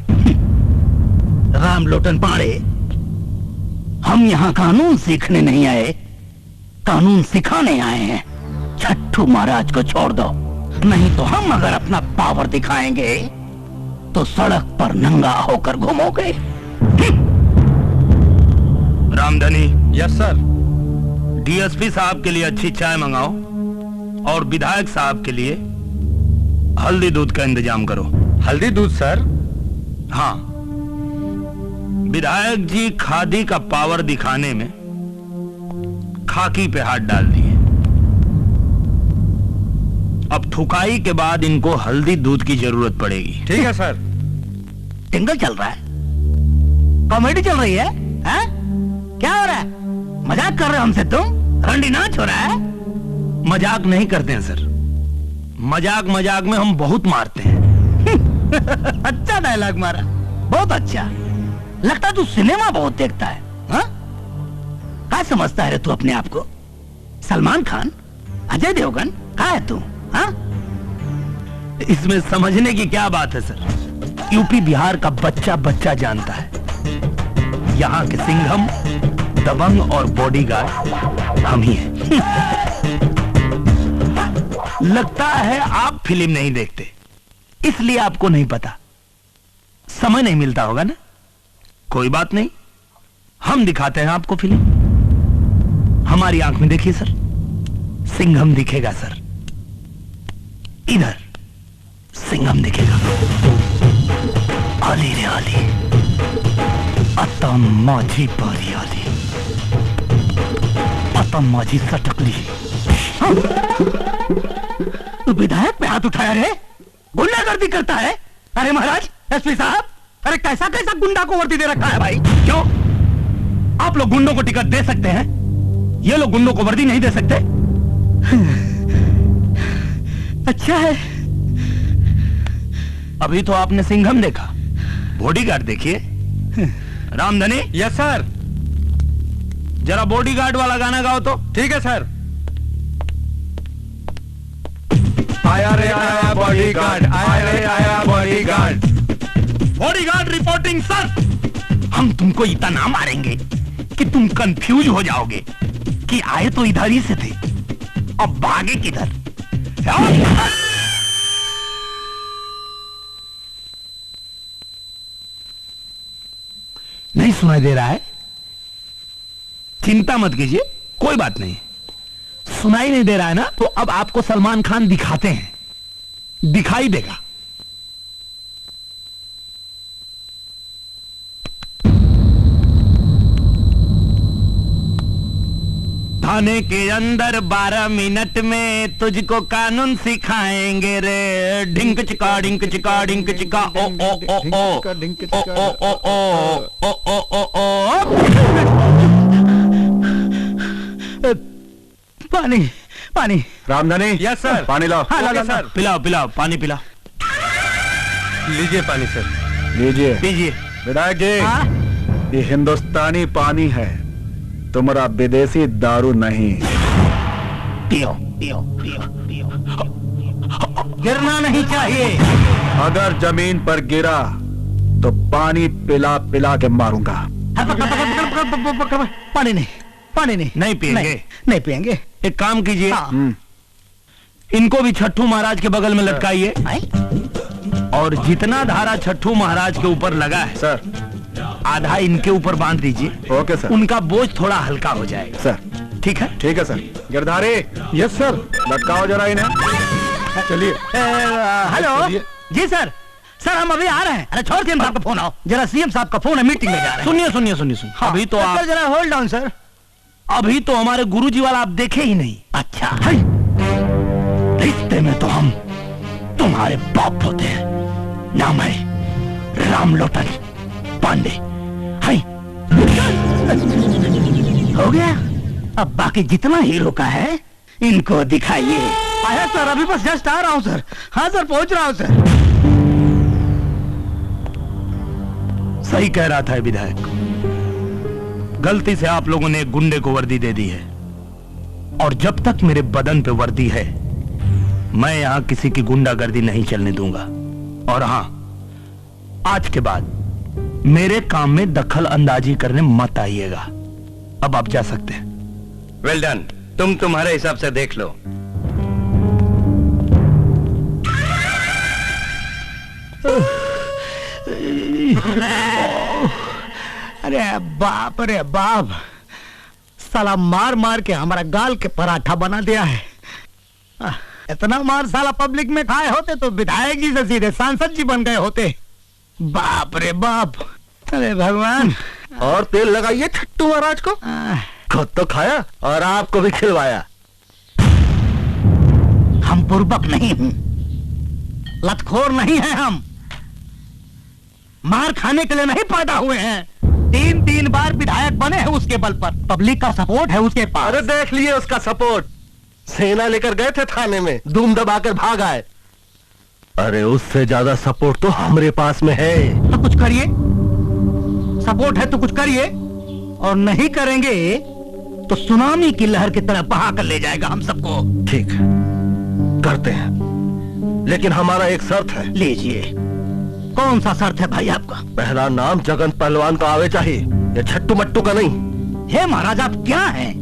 राम लोटन पाड़े, हम यहाँ कानून सीखने नहीं आए, कानून सिखाने आए हैं। छट्टू महाराज को छोड़ दो, नहीं तो हम अगर अपना पावर दिखाएंगे तो सड़क पर नंगा होकर घूमोगे। रामधनी। Yes sir. DSP साहब के लिए अच्छी चाय मंगाओ और विधायक साहब के लिए हल्दी दूध का इंतजाम करो। हल्दी दूध सर? हाँ, विधायक जी खादी का पावर दिखाने में खाकी पे हाथ डाल दिए। अब थुकाई के बाद इनको हल्दी दूध की जरूरत पड़ेगी। ठीक है सर। टिंगल चल रहा है, कॉमेडी चल रही है, हैं? क्या हो रहा है? मजाक कर रहे हो हमसे तुम? रंडी नाच हो रहा है? मजाक नहीं करते हैं सर, मजाक मजाक में हम बहुत मारते हैं। अच्छा डायलॉग मारा, बहुत अच्छा। लगता तू सिनेमा बहुत देखता है। हाँ? क्या समझता है रे तू अपने आप को? सलमान खान, अजय देवगन, क्या है तू? हाँ? इसमें समझने की क्या बात है सर, यूपी बिहार का बच्चा बच्चा जानता है। यहाँ के सिंघम, दबंग और बॉडीगार्ड हम ही हैं। लगता है आप फिल्म नहीं देखते, इसलिए आपको नहीं पता, समय नहीं मिलता होगा ना। कोई बात नहीं, हम दिखाते हैं आपको फिल्म। हमारी आंख में देखिए सर, सिंघम दिखेगा सर, इधर सिंघम दिखेगा। आली रे आली, अतम माझी बारी आली, अतम माझी सटकली। तू विधायक पे हाथ उठाया रे? गुंडागर्दी करता है? अरे महाराज, SP साहब, अरे कैसा कैसा गुंडा को वर्दी दे रखा है भाई? क्यों? आप लोग गुंडों को टिकट दे सकते हैं, ये लोग गुंडों को वर्दी नहीं दे सकते? अच्छा है। अभी तो आपने सिंघम देखा, बॉडीगार्ड देखिए। रामधनी। Yes sir. जरा बॉडीगार्ड वाला गाना गाओ तो। ठीक है सर। आया रे आया बॉडीगार्ड, आया रे आया बॉडीगार्ड। Bodyguard reporting sir. हम तुमको इतना मारेंगे कि तुम कंफ्यूज हो जाओगे कि आए तो इधर ही से थे, अब भागे किधर। नहीं सुनाई दे रहा है? चिंता मत कीजिए, कोई बात नहीं। सुनाई नहीं दे रहा है ना, तो अब आपको सलमान खान दिखाते हैं, दिखाई देगा। थाने के अंदर 12 मिनट में तुझको कानून सिखाएंगे रे। ढिंक चिका ढिंक चिका ढिंक चिका ओ ओ ओ ओ ओ ओ ओ ओ ओ ओ। पानी पानी। रामधनी। Yes sir. पानी लाओ। हाँ, ला, ला, सर। पिलाओ पिलाओ, पानी पिलाओ। लीजिए पानी सर। लीजिए। पीजिए। विधायक जी, हाँ? ये हिंदुस्तानी पानी है, तुम्हारा विदेशी दारू नहीं। पियो पियो पियो पियो। गिरना नहीं चाहिए। अगर जमीन पर गिरा तो पानी पिला पिला के मारूंगा। पानी नहीं, पानी नहीं। नहीं पिएंगे? नहीं पिएंगे। एक काम कीजिए, इनको भी छट्टू महाराज के बगल में लटकाइए और जितना धारा छट्टू महाराज के ऊपर लगा है सर, आधा इनके ऊपर बांध दीजिए। Okay sir. उनका बोझ थोड़ा हल्का हो जाएगा। सर ठीक है? ठीक है सर। गिरधारी। यस सर, लटकाओ जरा इन्हें। चलिए। हेलो जी सर, सर हम अभी आ रहे हैं। अरे छोड़ सीएम साहब का फोन आओ, जरा सीएम साहब का फोन है, मीटिंग में जा रहे हैं। सुनिए सुनिए सुनिए सुनिए, अभी तो आप जरा होल्ड डाउन सर। अभी तो हमारे गुरुजी वाला आप देखे ही नहीं। अच्छा, रिश्ते में तो हम तुम्हारे बाप होते हैं। नाम है रामलोटन पांडे। हो गया, अब बाकी जितना हीरो का है इनको दिखाइए। आया सर, अभी बस जस्ट आ रहा हूँ सर। हाँ सर, पहुंच रहा हूँ सर। सही कह रहा था विधायक, गलती से आप लोगों ने एक गुंडे को वर्दी दे दी है, और जब तक मेरे बदन पे वर्दी है मैं यहां किसी की गुंडागर्दी नहीं चलने दूंगा। और हां, आज के बाद मेरे काम में दखल अंदाजी करने मत आइएगा। अब आप जा सकते हैं। वेल डन, तुम तुम्हारे हिसाब से देख लो। अरे बाप, अरे बाप, साला मार मार के हमारा गाल के पराठा बना दिया है। इतना मार साला पब्लिक में खाए होते तो विधायक जी से सीधे सांसद जी बन गए होते। बाप रे बाप, अरे भगवान। और तेल लगाइए छट्टू महाराज को, खुद तो खाया और आपको भी खिलवाया। हम बुर्बक नहीं हूं, लतखोर नहीं है हम, मार खाने के लिए नहीं पैदा हुए हैं। 3 बार विधायक बने हैं उसके बल पर, पब्लिक का सपोर्ट है उसके पास। अरे देख लिए उसका सपोर्ट, सेना लेकर गए थे थाने में, धूम दबाकर भाग आए। अरे उससे ज्यादा सपोर्ट तो हमारे पास में है। तो कुछ करिए, सपोर्ट है तो कुछ करिए, और नहीं करेंगे तो सुनामी की लहर की तरह बहा कर ले जाएगा हम सबको। ठीक करते हैं, लेकिन हमारा एक शर्त है। लीजिए। कौन सा शर्त है भाई आपका? पहला नाम जगन पहलवान का आवे चाहिए, ये छट्टू मट्टू का नहीं। हे महाराज, आप क्या हैं?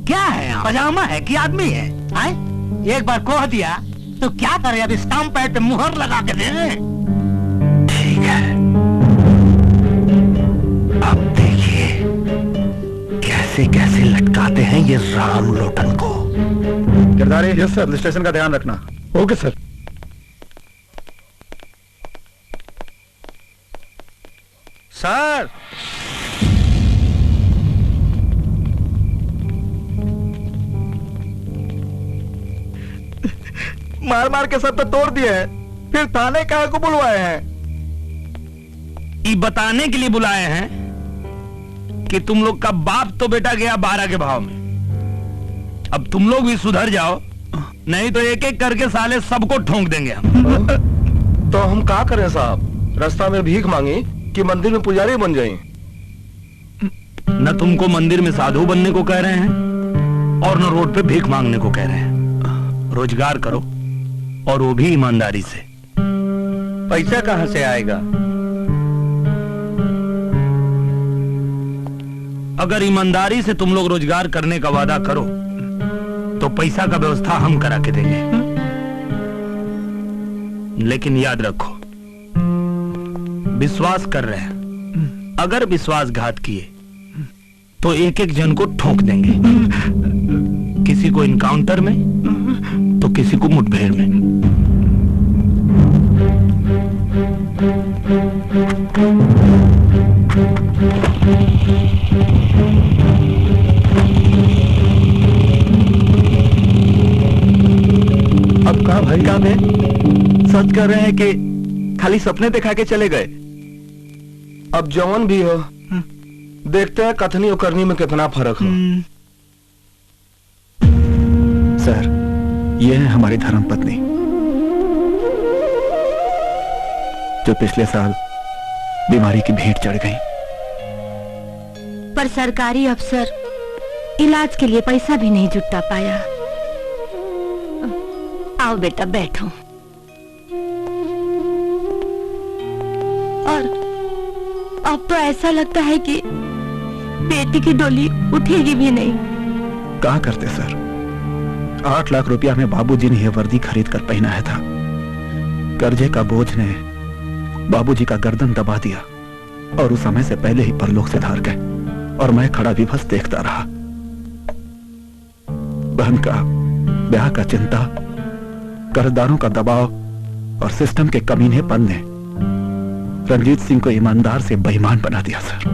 क्या है? पजामा है कि आदमी है? आए? एक बार कह दिया तो क्या करे, अब स्टाम्प पैड पे मुहर लगा के दे रहे। ठीक है, अब देखिए कैसे कैसे लटकाते हैं ये राम लोटन को। गिरधारी। यस सर, स्टेशन का ध्यान रखना। Okay sir. सर, मार मार के सब तो तोड़ दिए हैं, फिर थाने काहे को बुलवाए हैं? ये बताने के लिए बुलाए हैं कि तुम लोग का बाप तो बेटा गया 12 के भाव में। अब तुम लोग भी सुधर जाओ, नहीं तो एक एक करके साले सबको ठोंक देंगे हम। तो हम क्या करें साहब, रास्ता में भीख मांगी कि मंदिर में पुजारी बन जाएं? न तुमको मंदिर में साधु बनने को कह रहे हैं और न रोड पे भीख मांगने को कह रहे हैं। रोजगार करो, और वो भी ईमानदारी से। पैसा कहां से आएगा? अगर ईमानदारी से तुम लोग रोजगार करने का वादा करो तो पैसा का व्यवस्था हम करा के देंगे। लेकिन याद रखो, विश्वास कर रहे हैं, अगर विश्वासघात किए तो एक एक जन को ठोक देंगे, किसी को इनकाउंटर में तो किसी को मुठभेड़ में। अब कहा भाई, काम है? सच कर रहे हैं कि खाली सपने दिखा के चले गए? अब जवान भी हो, देखते हैं कथनी और करनी में कितना फर्क हो। सर, ये है हमारी धर्मपत्नी, जो पिछले साल बीमारी की भेंट चढ़ गई। पर सरकारी अफसर इलाज के लिए पैसा भी नहीं जुटा पाया। आओ बेटा, बैठो। अब तो ऐसा लगता है कि बेटी की डोली उठेगी भी नहीं। कहा करते सर, 8 लाख रुपया में बाबूजी ने यह वर्दी खरीद कर पहनाया था। कर्जे का बोझ ने बाबूजी का गर्दन दबा दिया और उस समय से पहले ही परलोक से धार गए और मैं खड़ा विभस देखता रहा। बहन का ब्याह का चिंता, कर्जदारों का दबाव और सिस्टम के कमीनेपन ने रंजीत सिंह को ईमानदार से बेईमान बना दिया सर।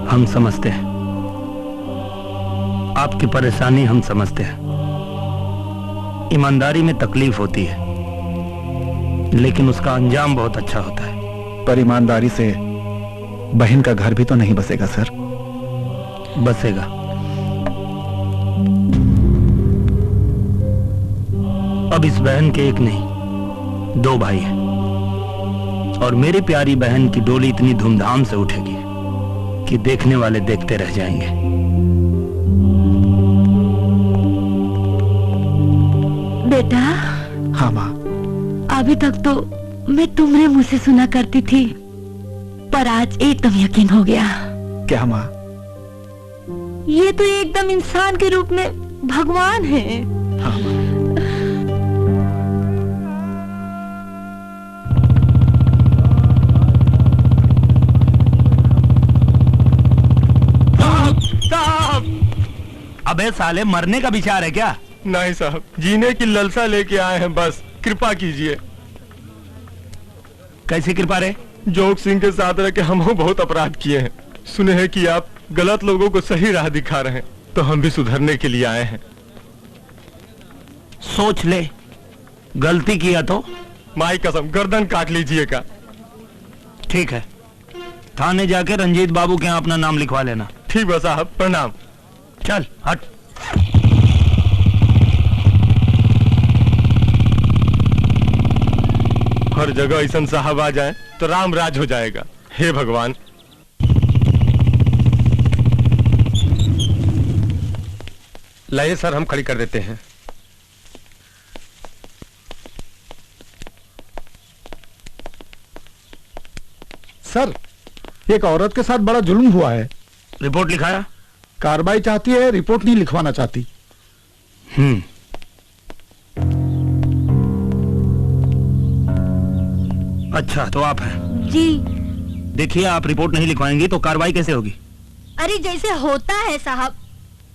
हम समझते हैं आपकी परेशानी, हम समझते हैं। ईमानदारी में तकलीफ होती है लेकिन उसका अंजाम बहुत अच्छा होता है। पर ईमानदारी से बहन का घर भी तो नहीं बसेगा सर। बसेगा। अब इस बहन के एक नहीं 2 भाई हैं और मेरी प्यारी बहन की डोली इतनी धूमधाम से उठेगी कि देखने वाले देखते रह जाएंगे। बेटा। हाँ माँ। अभी तक तो मैं तुम्हारे मुंह से सुना करती थी, पर आज एकदम यकीन हो गया। क्या माँ? ये तो एकदम इंसान के रूप में भगवान है। हाँ माँ। अबे साले, मरने का विचार है क्या? नहीं साहब, जीने की ललसा लेके आए हैं, बस कृपा कीजिए। कैसी कृपा रे? जोग सिंह के साथ रह के हम बहुत अपराध किए हैं। सुने हैं कि आप गलत लोगों को सही राह दिखा रहे हैं, तो हम भी सुधरने के लिए आए हैं। सोच ले, गलती किया तो माई कसम गर्दन काट लीजिएगा। ठीक है, थाने जाके रंजीत बाबू के यहाँ अपना नाम लिखवा लेना। ठीक है साहब, प्रणाम। चल हट। हर जगह ऐसा साहब आ जाए तो राम राज हो जाएगा। हे भगवान। लाइए सर, हम खड़ी कर देते हैं। सर, एक औरत के साथ बड़ा जुल्म हुआ है। रिपोर्ट लिखाया? कार्रवाई चाहती है, रिपोर्ट नहीं लिखवाना चाहती। अच्छा, तो आप हैं? जी। देखिए, आप रिपोर्ट नहीं लिखवाएंगी तो कार्रवाई कैसे होगी? अरे जैसे होता है साहब,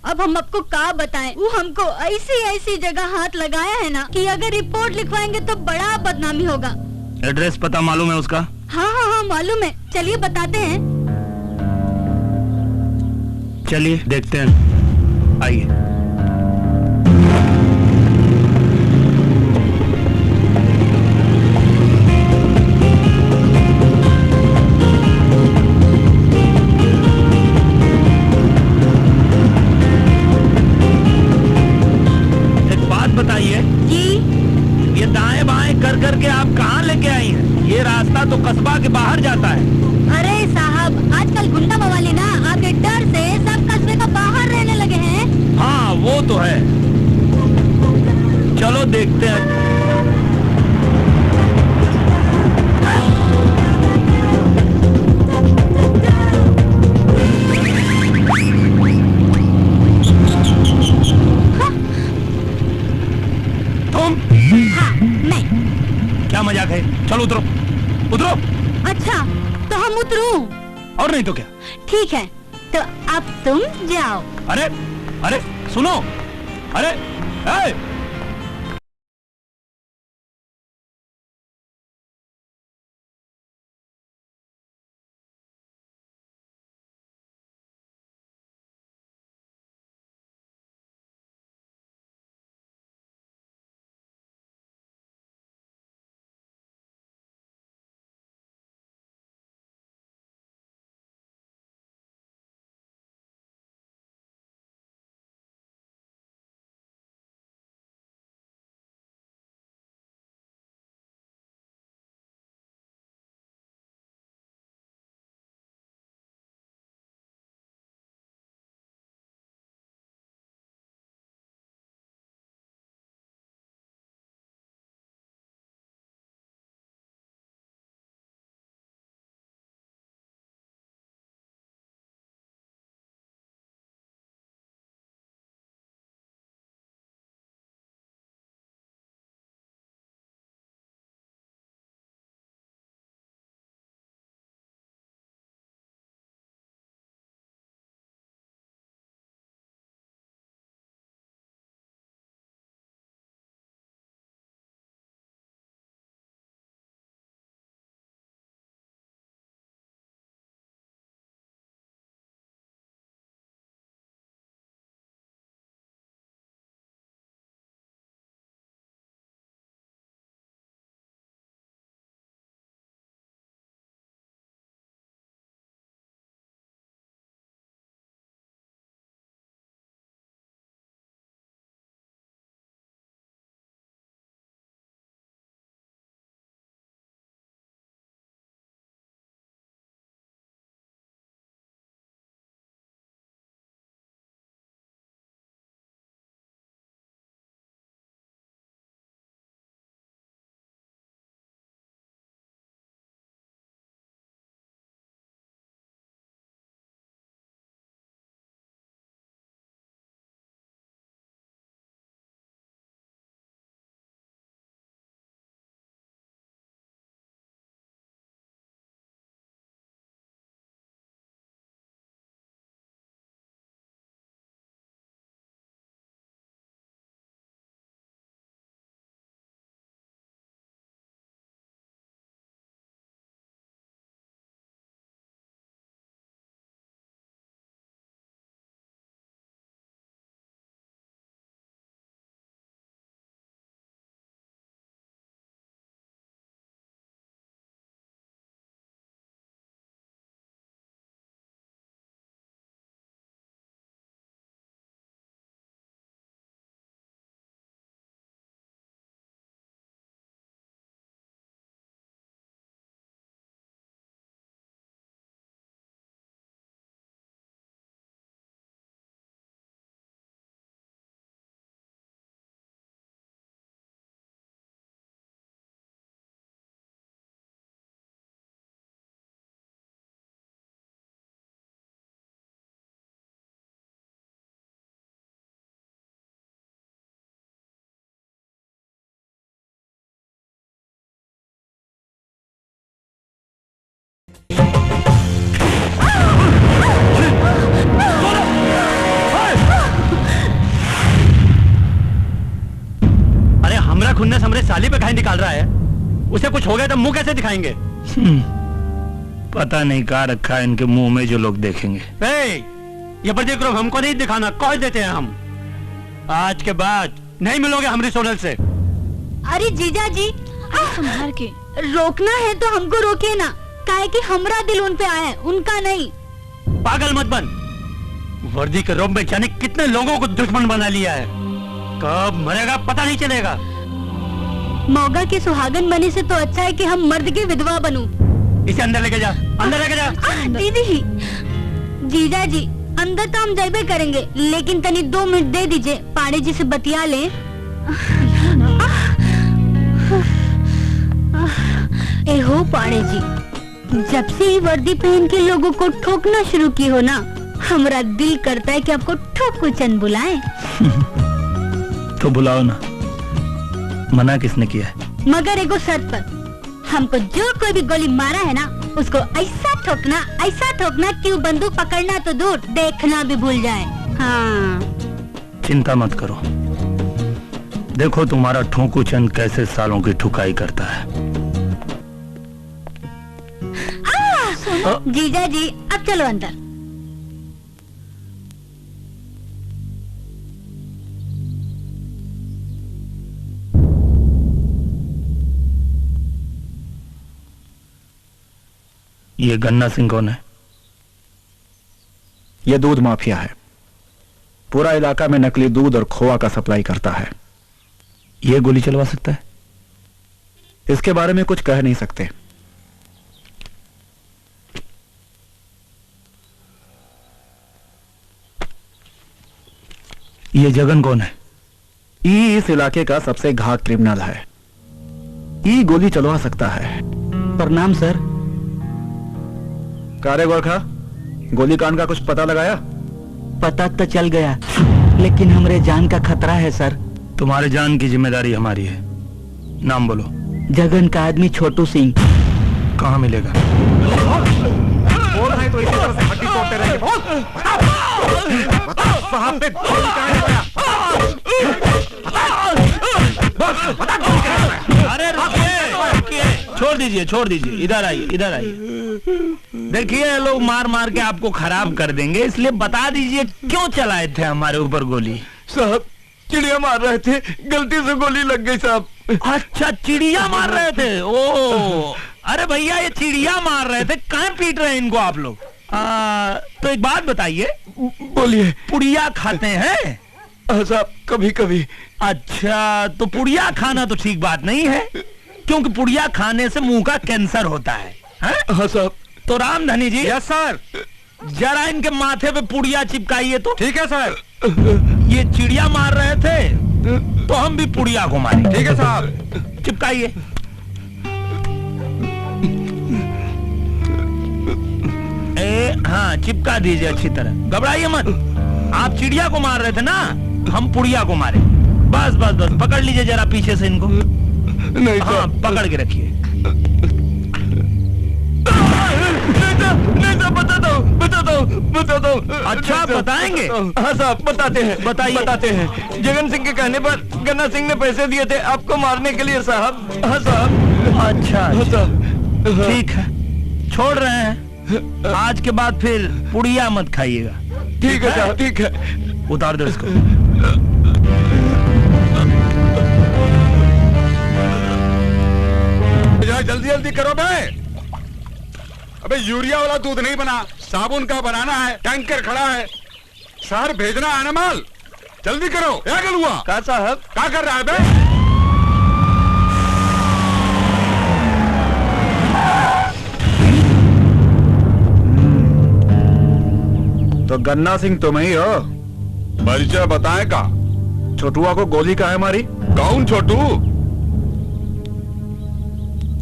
अब हम आपको क्या बताएं। वो हमको ऐसी ऐसी जगह हाथ लगाया है ना कि अगर रिपोर्ट लिखवाएंगे तो बड़ा बदनामी होगा। एड्रेस पता मालूम है उसका? हाँ हाँ हाँ मालूम है, चलिए बताते हैं। चलिए देखते हैं, आइए। एक बात बताइए जी, ये दाएं बाएं कर करके आप कहाँ लेके आई हैं? ये रास्ता तो कस्बा के बाहर जाता है। अरे साहब, आजकल गुंडा मवाली ना आपके डर से सब कस्बे का बाहर रहने लगे हैं। हाँ वो तो है, चलो देखते हैं। तुम? हाँ मैं। क्या मजाक है? चलो उतरो, उतरो। अच्छा तो हम उतरूं? और नहीं तो क्या? ठीक है, तो अब तुम जाओ। अरे अरे सुनो, अरे ए! साली पे कहीं निकाल रहा है? उसे कुछ हो गया तो मुंह कैसे दिखाएंगे? पता नहीं कहाँ रखा है इनके मुंह में जो लोग देखेंगे। ये प्रतिक्रोध हमको नहीं दिखाना, कह देते हैं हम। आज के बाद नहीं मिलोगे हमारी सोनल से। अरे जीजा जी, संभाल के रोकना है तो हमको रोकिए ना, काहे कि हमरा दिल उन पे आया है, उनका नहीं। पागल मत बन। वर्दी के रोब में जाने कितने लोगों को दुश्मन बना लिया है। कब मरेगा पता नहीं चलेगा। मौगा के सुहागन बने से तो अच्छा है कि हम मर्द की विधवा बनूं। इसे अंदर लेके जा, अंदर लेके जा। दीदी, जीजा जी, अंदर तो हम जाइबे करेंगे, लेकिन तनी 2 मिनट दे दीजिए, पाड़े जी से बतिया ले। ए हो पाड़े जी, जब से ये वर्दी पहन के लोगों को ठोकना शुरू की हो ना, हमारा दिल करता है कि आपको ठोको चंद बुलाएं। तो बुलाओ ना, मना किसने किया है? मगर एगो शर्त पर, हमको जो कोई भी गोली मारा है ना, उसको ऐसा ठोकना कि वो बंदूक पकड़ना तो दूर, देखना भी भूल जाए। हाँ। चिंता मत करो, देखो तुम्हारा ठोकू चंद कैसे सालों की ठुकाई करता है। जीजा जी, अब चलो अंदर। ये गन्ना सिंह कौन है? ये दूध माफिया है, पूरा इलाका में नकली दूध और खोआ का सप्लाई करता है। ये गोली चलवा सकता है? इसके बारे में कुछ कह नहीं सकते। ये जगन कौन है? ई इस इलाके का सबसे घात क्रिमिनल है। ई गोली चलवा सकता है। प्रणाम सर। कारे गोरखा, गोली कांड का कुछ पता लगाया? पता तो चल गया, लेकिन हमरे जान का खतरा है सर। तुम्हारे जान की जिम्मेदारी हमारी है। नाम बोलो। जगन का आदमी छोटू सिंह। कहाँ मिलेगा? बोल रहे तो इसी तरह से हड्डी तोड़ते रहेंगे। बता साहब पे गोली कहाँ लगाया? अरे रुकिए, छोड़ दीजिए, इधर आइए। देखिए लोग मार मार के आपको खराब कर देंगे, इसलिए बता दीजिए क्यों चलाए थे हमारे ऊपर गोली? साहब, चिड़िया मार रहे थे, गलती से गोली लग गई साहब। अच्छा, चिड़िया मार रहे थे? ओ, अरे भैया ये चिड़िया मार रहे थे, कहाँ पीट रहे हैं इनको आप लोग? तो एक बात बताइए। बोलिए। पुड़िया खाते हैं? साहब, कभी कभी। अच्छा, तो पुड़िया खाना तो ठीक बात नहीं है, क्योंकि पुड़िया खाने से मुंह का कैंसर होता है। हाँ साहब। तो रामधनी जी। Yes sir. जरा इनके माथे पे पुड़िया चिपकाइए तो। ठीक है सर। ये चिड़िया मार रहे थे तो हम भी पुड़िया को मारें। ठीक है साहब। चिपकाइए। हाँ, चिपका दीजिए अच्छी तरह, घबराइए मत। आप चिड़िया को मार रहे थे ना, हम पुड़िया को मारे। बस पकड़ लीजिए जरा पीछे से इनको। नहीं हाँ, पकड़ के रखिए। नहीं साहब, बता दो। अच्छा, बताएंगे? हाँ साहब, बताते हैं। बताते हैं। जगन सिंह के कहने पर गन्ना सिंह ने पैसे दिए थे आपको मारने के लिए साहब। हाँ साहब। अच्छा, ठीक है, छोड़ रहे हैं। आज के बाद फिर पुड़िया मत खाइएगा। ठीक है साहब, ठीक है। उतार दो इसको। जल्दी करो बे। अबे यूरिया वाला दूध नहीं बना, साबुन का बनाना है, टैंकर खड़ा है, शहर भेजना है ना माल। जल्दी करो। क्या गल हुआ? का साहब, क्या कर रहा है बे? तो गन्ना सिंह तुम ही हो? परिचय बताएं का? छोटुआ को गोली काहे मारी? कौन छोटू?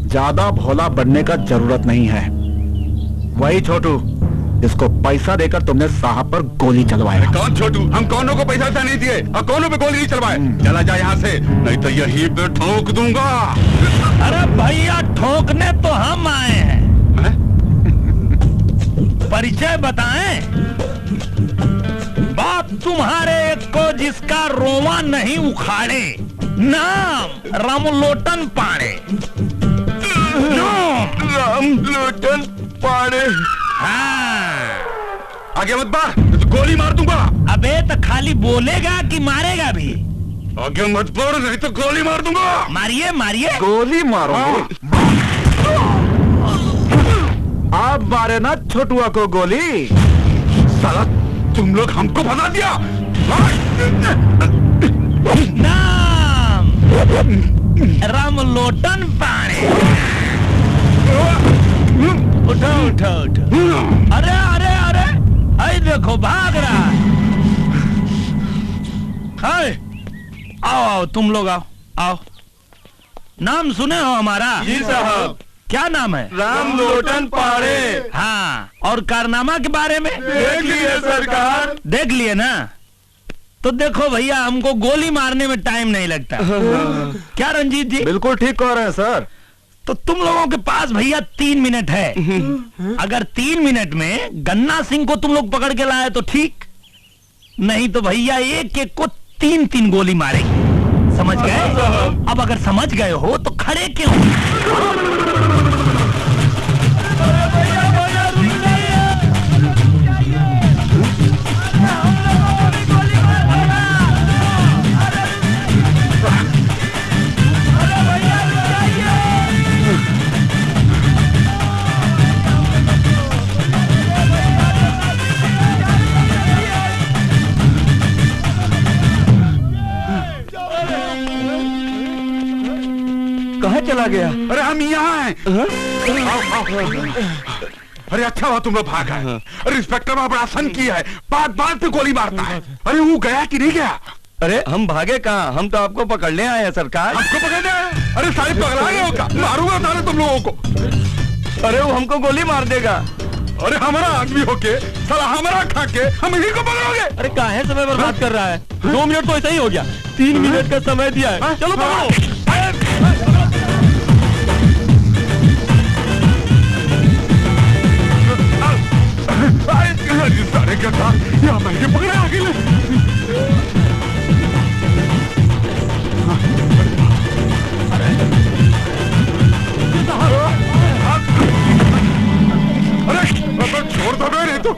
ज्यादा भोला बनने का जरूरत नहीं है, वही छोटू जिसको पैसा देकर तुमने साहब पर गोली चलवाया। कौन छोटू? हम कौनों को पैसा नहीं दिए और कौनों पे गोली नहीं चलवाए। चला जा यहाँ से, नहीं तो यही पे ठोक दूंगा। अरे भैया, ठोकने तो हम आए हैं। परिचय बताएं। बाप तुम्हारे को जिसका रोवा नहीं उखाड़े, नाम रामलोटन पाड़े। रामलोटन पाड़े। हाँ। आगे मत बढ़, तो गोली मार दूंगा। अबे तो खाली बोलेगा कि मारेगा भी? आगे मत बढ़, नहीं तो गोली मार दूंगा। मारिए मारिए। गोली मारूंगा। आप मारे ना छोटुआ को गोली। साला तुम लोग हमको फंसा दिया। नाम रामलोटन पाड़े। उठो उठो उठो। अरे अरे अरे, आई देखो भाग रहा है। आओ आओ तुम लोग आओ आओ। नाम सुने हो हमारा? जी साहब। क्या नाम है? रामलोटन पाड़े। हाँ, और कारनामा के बारे में? देख लिए सरकार। देख लिए ना? तो देखो भैया, हमको गोली मारने में टाइम नहीं लगता। क्या रंजीत जी? बिल्कुल ठीक कह रहे हैं सर। तो तुम लोगों के पास भैया 3 मिनट है। अगर 3 मिनट में गन्ना सिंह को तुम लोग पकड़ के लाए तो ठीक, नहीं तो भैया एक एक को 3-3 गोली मारेंगे। समझ गए? अब अगर समझ गए हो तो खड़े क्यों? कहाँ चला गया? अरे हम यहाँ हैं। अरे अच्छा हुआ तुम लोग भाग गए। अरे इंस्पेक्टर वहाँ बड़ा सन किया है, बात बात पे गोली मारता है। अरे वो गया कि नहीं गया? अरे हम भागे कहाँ, हम तो आपको पकड़ने आए हैं सरकार। हमको पकड़ने आए? अरे सारे पकड़ा गए हो क्या? मारूंगा सारे तुम लोगों को। अरे वो हमको गोली मार देगा। अरे हमारा आदमी होके साला हमारा खा के हम इन्हीं को पकड़ोगे? अरे काहे समय बर्बाद कर रहा है? 2 मिनट तो ऐसा ही हो गया, 3 मिनट का समय दिया है। चलो पकड़ो। सारे गद्दा यहाँ मैंने पकड़े अकेले। अरे छोड़ दो बे, नहीं तो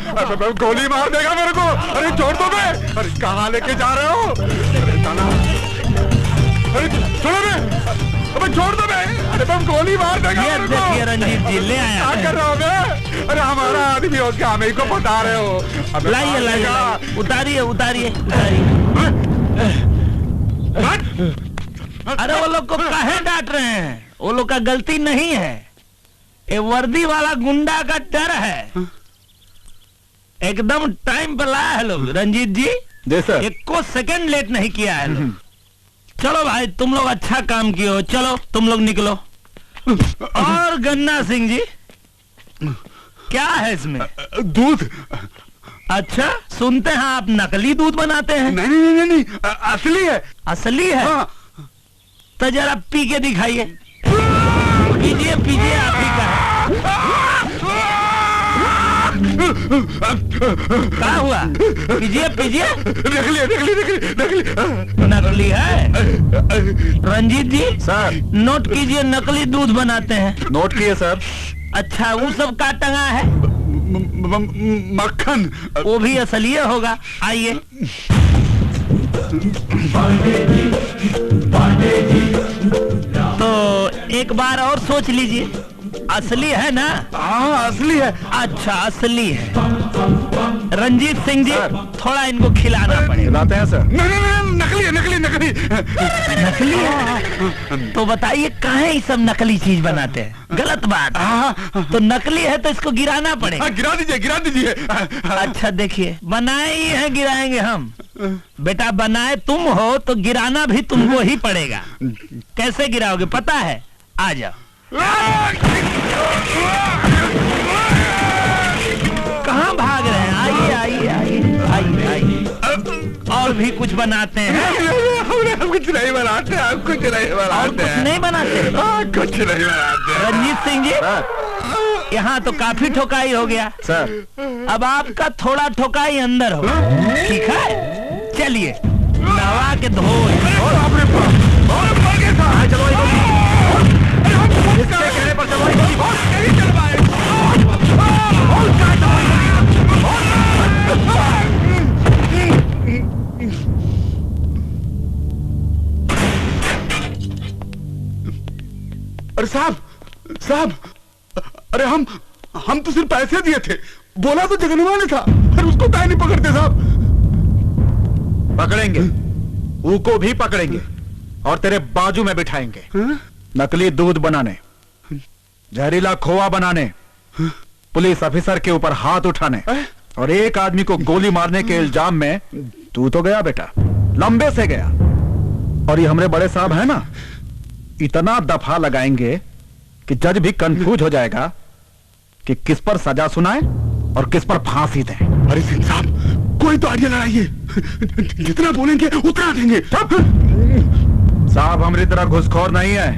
गोली मार देगा मेरे को। अरे छोड़ दो बे। अरे कहाँ लेके जा रहे हो? अरे साला, अरे छोड़ो बे। अबे छोड़ दो बे। अरे तुम गोली मार देगा मेरे को। देखिए रंजीत जी, ले आया। क्या कर रहे हो बे? अरे हमारा आदमी हो क्या, हमें को बता रहे हो? लाइए लाइए, उतारिए उतारिए उतारिए। अरे वो लोग को काहे डांट रहे हैं? वो लोग का गलती नहीं है, ये वर्दी वाला गुंडा का डर है। एकदम टाइम पे लाया है लोग। रंजीत जी, एक को सेकंड लेट नहीं किया है लोग। चलो भाई, तुम लोग अच्छा काम किए हो। चलो तुम लोग निकलो। और गन्ना सिंह जी, क्या है इसमें? दूध। अच्छा, सुनते हैं आप नकली दूध बनाते हैं। नहीं नहीं नहीं नहीं, असली है। असली है? हाँ। तो जरा पी के दिखाइए। पीजिए पीजिए, आप ही का है। क्या हुआ? पीजिए पीजिए। नकली नकली नकली नकली नकली है। रंजीत जी सर, नोट कीजिए, नकली दूध बनाते हैं। नोट किए सर। अच्छा, वो सब का टंगा है? मक्खन। वो भी असली होगा। आइए। तो एक बार और सोच लीजिए, असली है ना? हाँ असली है। अच्छा असली है। रंजीत सिंह जी, थोड़ा इनको खिलाना पड़ेगा। खिलाते हैं सर। नहीं नहीं, नकली है नकली नकली नकली है। तो बताइए काहे ये सब नकली चीज बनाते हैं? गलत बात। तो नकली है तो इसको गिराना पड़ेगा। गिरा दीजिए गिरा दीजिए। अच्छा देखिए, बनाए ही है, गिराएंगे हम। बेटा बनाए तुम हो तो गिराना भी तुमको ही पड़ेगा। कैसे गिराओगे पता है? आ जाओ। कहाँ भाग रहे हैं? आइए आइए आइए आइए आइए। और भी कुछ बनाते हैं? कुछ नहीं बनाते, आप कुछ नहीं बनाते। कुछ नहीं बनाते? कुछ नहीं बनाते। रंजीत सिंह जी, यहाँ तो काफी ठोकाई हो गया सर। अब आपका थोड़ा ठोकाई अंदर हो, ठीक है? चलिए नवा के धो। चलो इसके कहने पर चलो नहीं चल पाए। अरे साहब साहब, अरे हम तो सिर्फ पैसे दिए थे, बोला तो जगनवा ने था, अरे उसको काहे नहीं पकड़ते साहब? पकड़ेंगे, ऊ को भी पकड़ेंगे और तेरे बाजू में बिठाएंगे। नकली दूध बनाने, जहरीला खोआ बनाने, पुलिस ऑफिसर के ऊपर हाथ उठाने और एक आदमी को गोली मारने के इल्जाम में तू तो गया बेटा, लंबे से गया। और ये हमारे बड़े साहब है ना, इतना दफा लगाएंगे कि जज भी कंफ्यूज हो जाएगा कि किस पर सजा सुनाए और किस पर फांसी दें। अरे सिंह साहब, कोई तो आइडिया लगाइए, जितना बोलेंगे उतना देंगे। साहब हमारी तरह घुसखोर नहीं है,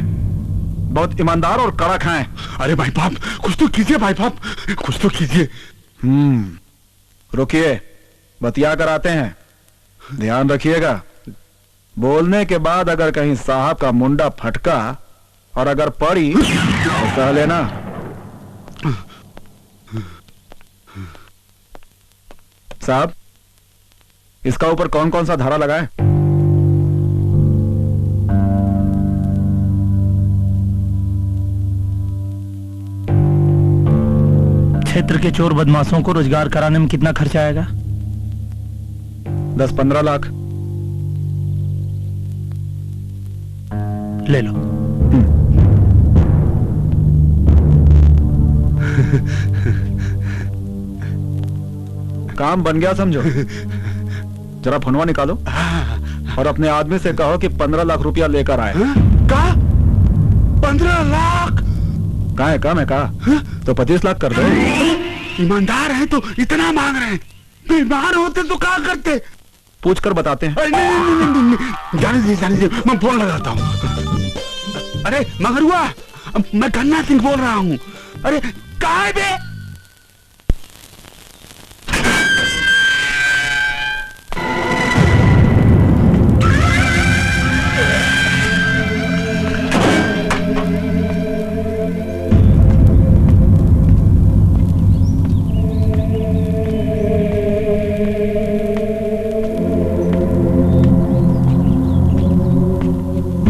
बहुत ईमानदार और कड़क हैं। अरे भाई बाप, कुछ तो कीजिए भाई बाप, कुछ तो कीजिए। रुकिए, बतिया कर आते हैं, ध्यान रखिएगा। बोलने के बाद अगर कहीं साहब का मुंडा फटका और अगर पड़ी तो कह लेना। साहब, इसका ऊपर कौन कौन सा धारा लगा है? क्षेत्र के चोर बदमाशों को रोजगार कराने में कितना खर्चा आएगा? 10-15 लाख। ले लो। काम बन गया समझो। जरा फोनवा निकालो और अपने आदमी से कहो कि 15 लाख रुपया लेकर आए। कहा 15 लाख? कहा है, कहा मैं कहा तो 25 लाख कर दो। ईमानदार है तो इतना मांग रहे हैं, बीमार होते तो क्या करते? पूछ कर बताते हैं। नहीं, जाने दीजिए, मैं फोन लगाता हूँ। अरे मगरुआ, मैं गन्ना सिंह बोल रहा हूँ। अरे कहाँ है बे?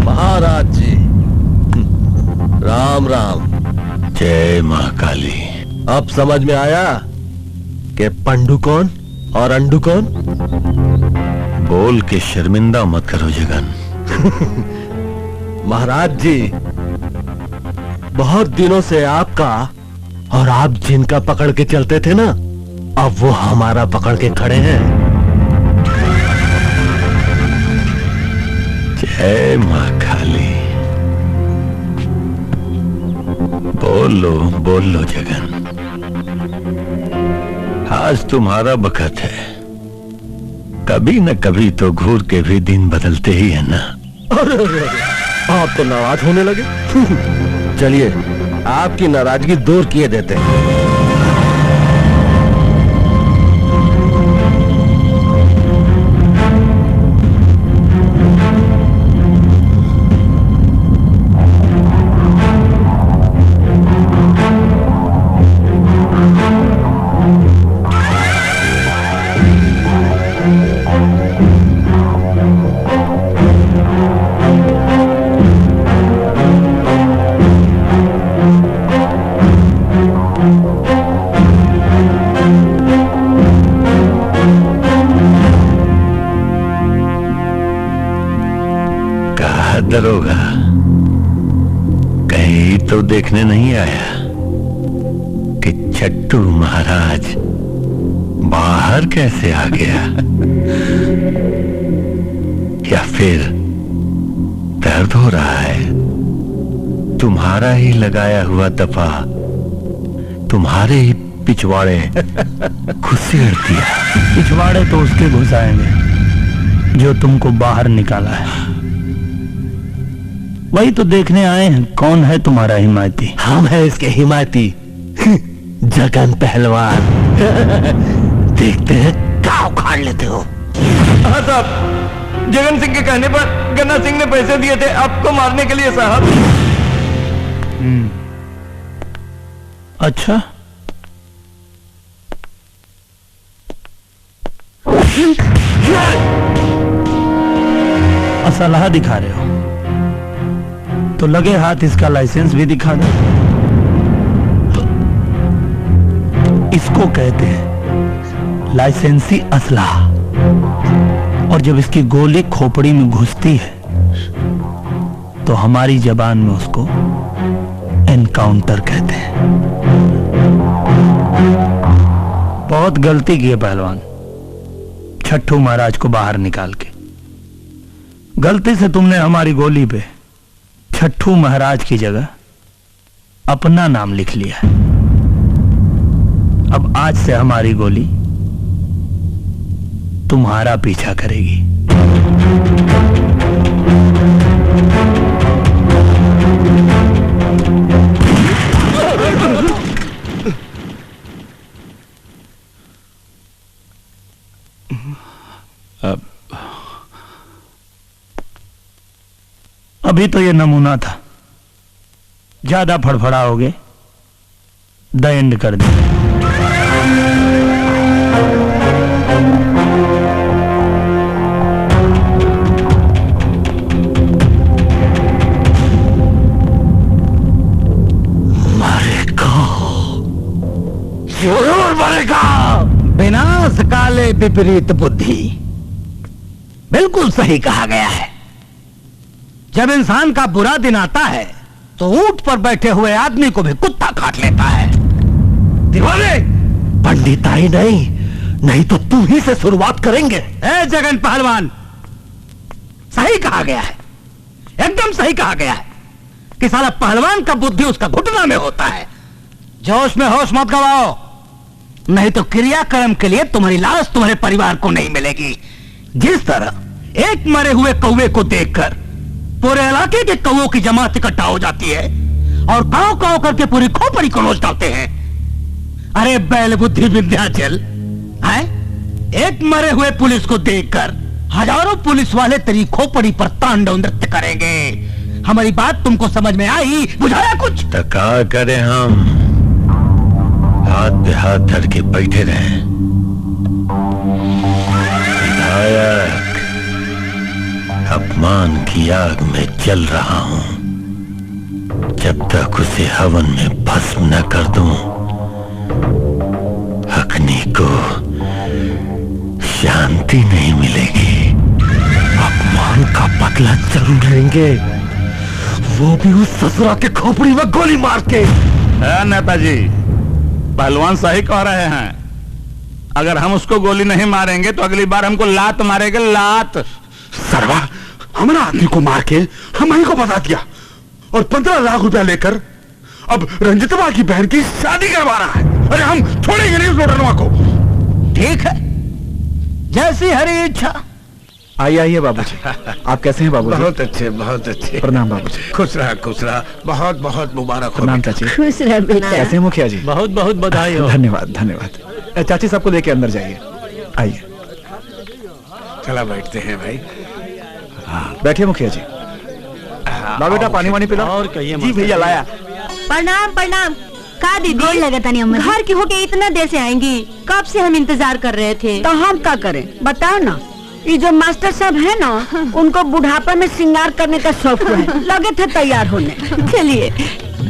महाराज जी, राम राम। जय महाकाली। अब समझ में आया कि पंडू कौन और अंडू कौन? बोल के शर्मिंदा मत करो जगन। महाराज जी, बहुत दिनों से आपका और आप जिनका पकड़ के चलते थे ना, अब वो हमारा पकड़ के खड़े हैं। जय महाकाली। बोल लो जगन, आज तुम्हारा बखत है। कभी न कभी तो घूर के भी दिन बदलते ही है ना। अरे, आप तो नाराज होने लगे। चलिए, आपकी नाराजगी दूर किए देते हैं। दरोगा, कहीं तो देखने नहीं आया कि छट्टू महाराज बाहर कैसे आ गया? या फिर दर्द हो रहा है? तुम्हारा ही लगाया हुआ दफा तुम्हारे ही पिछवाड़े घुसेड़ दिया। पिछवाड़े तो उसके घुसाएंगे जो तुमको बाहर निकाला है। वही तो देखने आए हैं, कौन है तुम्हारा हिमायती? हम है इसके हिमायती, जगन पहलवान। देखते हैं क्या उखाड़ लेते हो। साहब, जगन सिंह के कहने पर गन्ना सिंह ने पैसे दिए थे आपको मारने के लिए साहब। अच्छा, असलहा दिखा रहे हो तो लगे हाथ इसका लाइसेंस भी दिखा दो। इसको कहते हैं लाइसेंसी असलहा, और जब इसकी गोली खोपड़ी में घुसती है तो हमारी जबान में उसको एनकाउंटर कहते हैं। बहुत गलती की है पहलवान, छट्टू महाराज को बाहर निकाल के। गलती से तुमने हमारी गोली पे छट्टू महाराज की जगह अपना नाम लिख लिया है। अब आज से हमारी गोली तुम्हारा पीछा करेगी। अभी तो ये नमूना था, ज्यादा फड़फड़ाओगे द एंड कर दे। जरूर मरेगा। विनाश काले विपरीत बुद्धि, बिल्कुल सही कहा गया है। जब इंसान का बुरा दिन आता है तो ऊंट पर बैठे हुए आदमी को भी कुत्ता काट लेता है। दीवाने, पंडिताई नहीं तो तुम ही से शुरुआत करेंगे। ए जगन पहलवान, सही कहा गया है, एकदम सही कहा गया है कि साला पहलवान का बुद्धि उसका घुटना में होता है। जोश में होश मत गवाओ, नहीं तो क्रियाक्रम के लिए तुम्हारी लाश तुम्हारे परिवार को नहीं मिलेगी। जिस तरह एक मरे हुए कौवे को देखकर पूरे इलाके के कौवों की जमात इकट्ठा हो जाती है और काव काव करके पूरी खोपड़ी को नोच डालते हैं। अरे बैल बुद्धि विंध्याचल, एक मरे हुए पुलिस को देखकर हजारों पुलिस वाले तेरी खोपड़ी पर तांडव नृत्य करेंगे। हमारी बात तुमको समझ में आई? बुझाया कुछ? तका करें हम, हाथ पे हाथ धर के बैठे रहें। विधायक, अपमान की आग में जल रहा हूं। जब तक उसे हवन में भस्म न कर दूं, अग्नि को शांति नहीं मिलेगी। अपमान का बदला जरूर लेंगे, वो भी उस ससुरा के खोपड़ी में गोली मार के। नेताजी, पहलवान सही कह रहे हैं। अगर हम उसको गोली नहीं मारेंगे तो अगली बार हमको लात मारेंगे, लात। सरवा, हमारा आदमी को मार के हमारी को बता दिया और 15 लाख रुपया लेकर अब रंजितवा की बहन की शादी करवा रहा है। अरे हम छोड़ेंगे नहीं उस लोटनवा को। ठीक है, जैसी हरी इच्छा। आइए बाबूजी। आप कैसे हैं बाबूजी? बहुत अच्छे, बहुत अच्छे। प्रणाम बाबूजी। खुश रहा, बहुत बहुत मुबारक हो। प्रणाम चाची। खुश रह बेटा। कैसे हैं मुखिया जी? बहुत बहुत बधाई हो। धन्यवाद धन्यवाद। चाची सबको लेके अंदर जाइए। आइए, चला बैठते हैं भाई। बैठिए मुखिया जी। ला बेटा, पानी वानी पिला। और कहिए जी भैया, लाया। प्रणाम प्रणाम। का दीदी लगता नहीं, अम्मा घर की होके इतना देर से आएंगी? कब से हम इंतजार कर रहे थे। तो हम क्या करें बताओ ना। ये जो मास्टर साहब है ना, उनको बुढ़ापे में श्रृंगार करने का शौक है, लगे थे तैयार होने। चलिए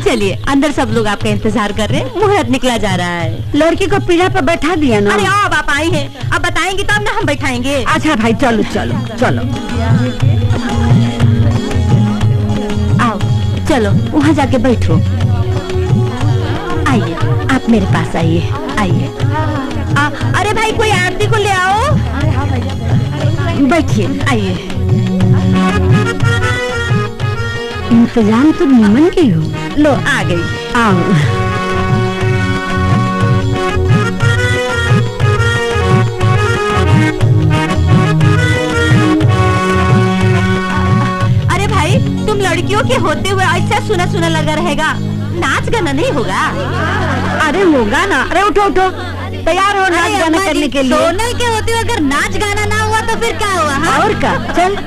चलिए, अंदर सब लोग आपका इंतजार कर रहे हैं। मुहूर्त निकला जा रहा है। लड़की को पीढ़ा पर बैठा दिया ना। अरे अब आप आई हैं, अब बताएंगी तब ना हम बैठाएंगे। अच्छा भाई, चलो चलो चलो। आओ चलो, वहाँ जाके बैठो। आइए, आप मेरे पास आइए, आइए। अरे भाई, कोई आरती को ले आओ। बैठिए, आइए। इंतजाम तो निमन के हो। लो, आ गई। आओ। अरे भाई, तुम लड़कियों के होते हुए ऐसा सुना सुना लगा रहेगा, नाच गाना नहीं होगा? अरे होगा ना। अरे उठो उठो, तैयार हो नाच गाना करने के लिए। सोनल के होते हुए अगर नाच गाना ना हुआ तो फिर क्या हुआ? हाँ? और का चल।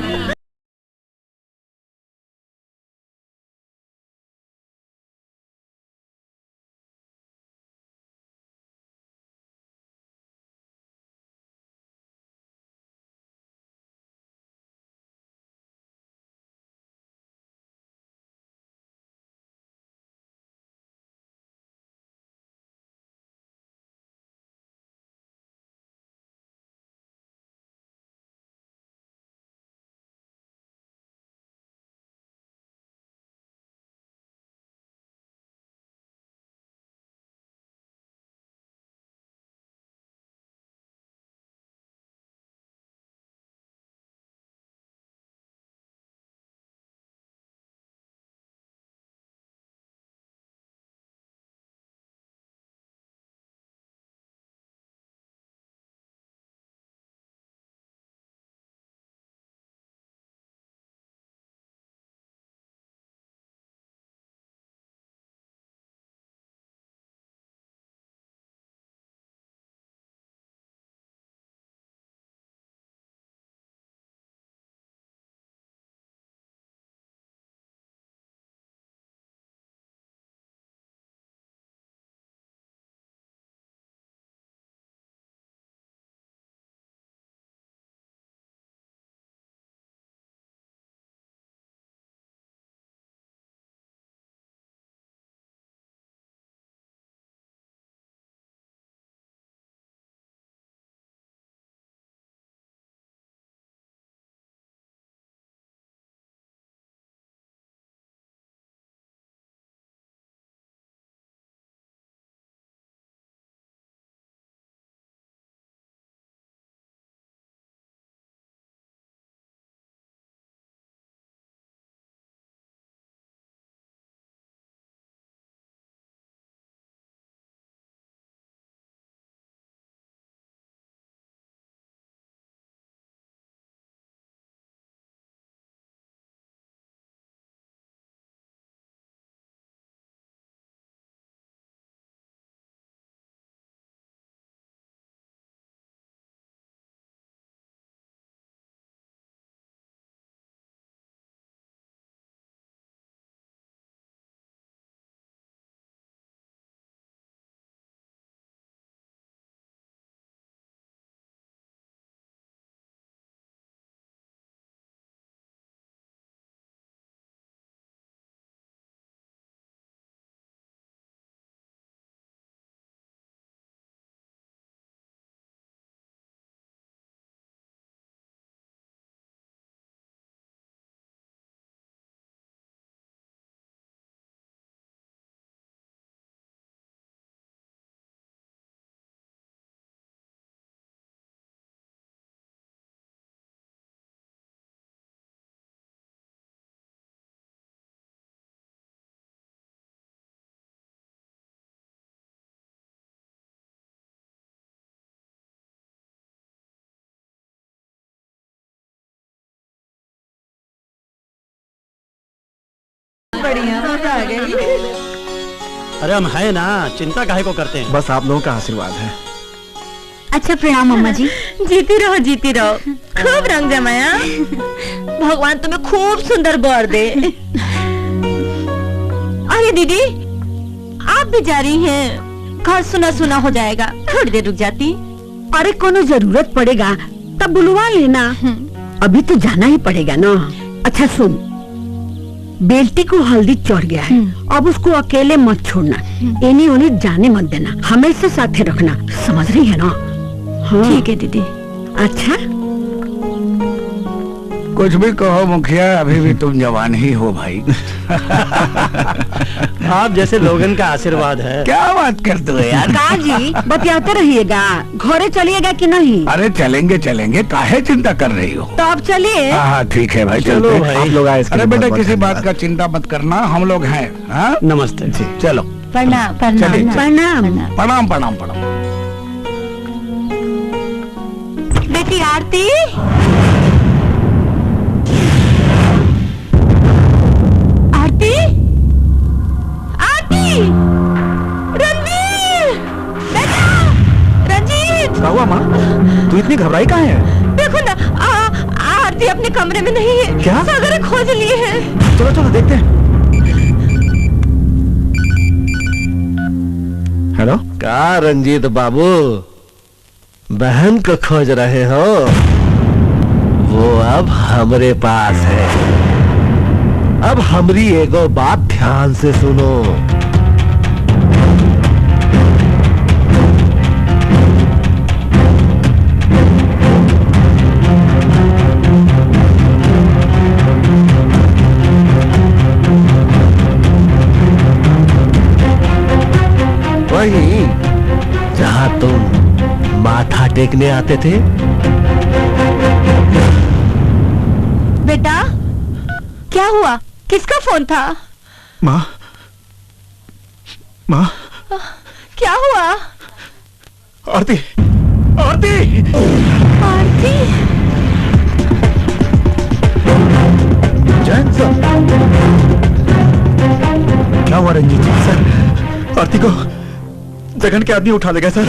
बढ़िया मजा आ गई। अरे हम है ना, चिंता काहे को करते हैं। बस आप लोगों का आशीर्वाद है। अच्छा प्रणाम अम्मा जी। जीती रहो खूब रंग जमाया। भगवान तुम्हें खूब सुंदर बर दे। अरे दीदी आप भी जा रही हैं, घर सुना सुना हो जाएगा, थोड़ी देर रुक जाती। अरे कोनो जरूरत पड़ेगा तब बुलवा लेना, अभी तो जाना ही पड़ेगा ना। अच्छा सुन, बेल्टी को हल्दी चढ़ गया है, अब उसको अकेले मत छोड़ना, इन्हीं उन्हें जाने मत देना, हमेशा साथे रखना, समझ रही है ना? हाँ। ठीक है दीदी। अच्छा कुछ भी कहो मुखिया, अभी भी तुम जवान ही हो भाई। आप जैसे लोगन का आशीर्वाद है। क्या बात करते हो यार? काजी बतियाते रहिएगा, घरे चलिएगा कि नहीं? अरे चलेंगे चलेंगे, काहे चिंता कर रही हो? तो आप चलिए। हाँ ठीक है भाई, चलो चलते भाई। आप लोग आए। अरे बेटा किसी बात का चिंता मत करना, हम लोग हैं। हाँ नमस्ते। चलो प्रणाम चलिए, प्रणाम। प्रणाम प्रणाम प्रणाम। बेटी आरती, आरती, आरती, रणवीर, बेटा, रंजीत। क्या हुआ माँ, तू इतनी घबराई काहे है? देखो ना, आरती अपने कमरे में नहीं है। क्या? सागर खोज लिए हैं। चलो चलो देखते हैं। हेलो। का रंजीत बाबू, बहन को खोज रहे हो? वो अब हमरे पास है। अब हमरी एगो बात ध्यान से सुनो। वही जहां तुम माथा टेकने आते थे। बेटा क्या हुआ? किसका फोन था? माँ, माँ, क्या हुआ? आरती, आरती, आरती। जैन सर, क्या हुआ रंजीत जी? सर, आरती को जगन के आदमी उठा ले गए सर।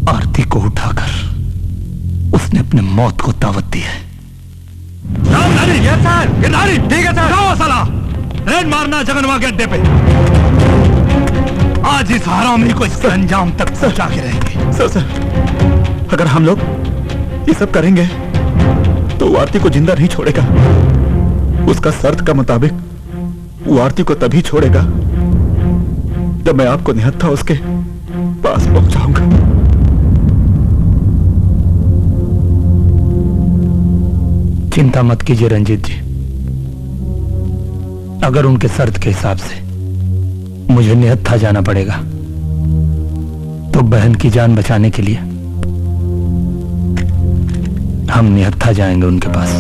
आरती को उठाकर उसने अपने मौत को दावत दी है। गिरधारी, ठीक है सर। जाओ साला, रेड मारना जगनवा के अड्डे पे। आज इस हरामी को इसके अंजाम तक पहुंचा के रहेंगे। सर, अगर हम लोग ये सब करेंगे तो वो आरती को जिंदा नहीं छोड़ेगा। उसका शर्त का मुताबिक वो आरती को तभी छोड़ेगा जब मैं आपको निहत्था उसके पास पहुंचाऊंगा। चिंता मत कीजिए रंजीत जी, अगर उनके शर्त के हिसाब से मुझे निहत्था जाना पड़ेगा तो बहन की जान बचाने के लिए हम निहत्था जाएंगे उनके पास।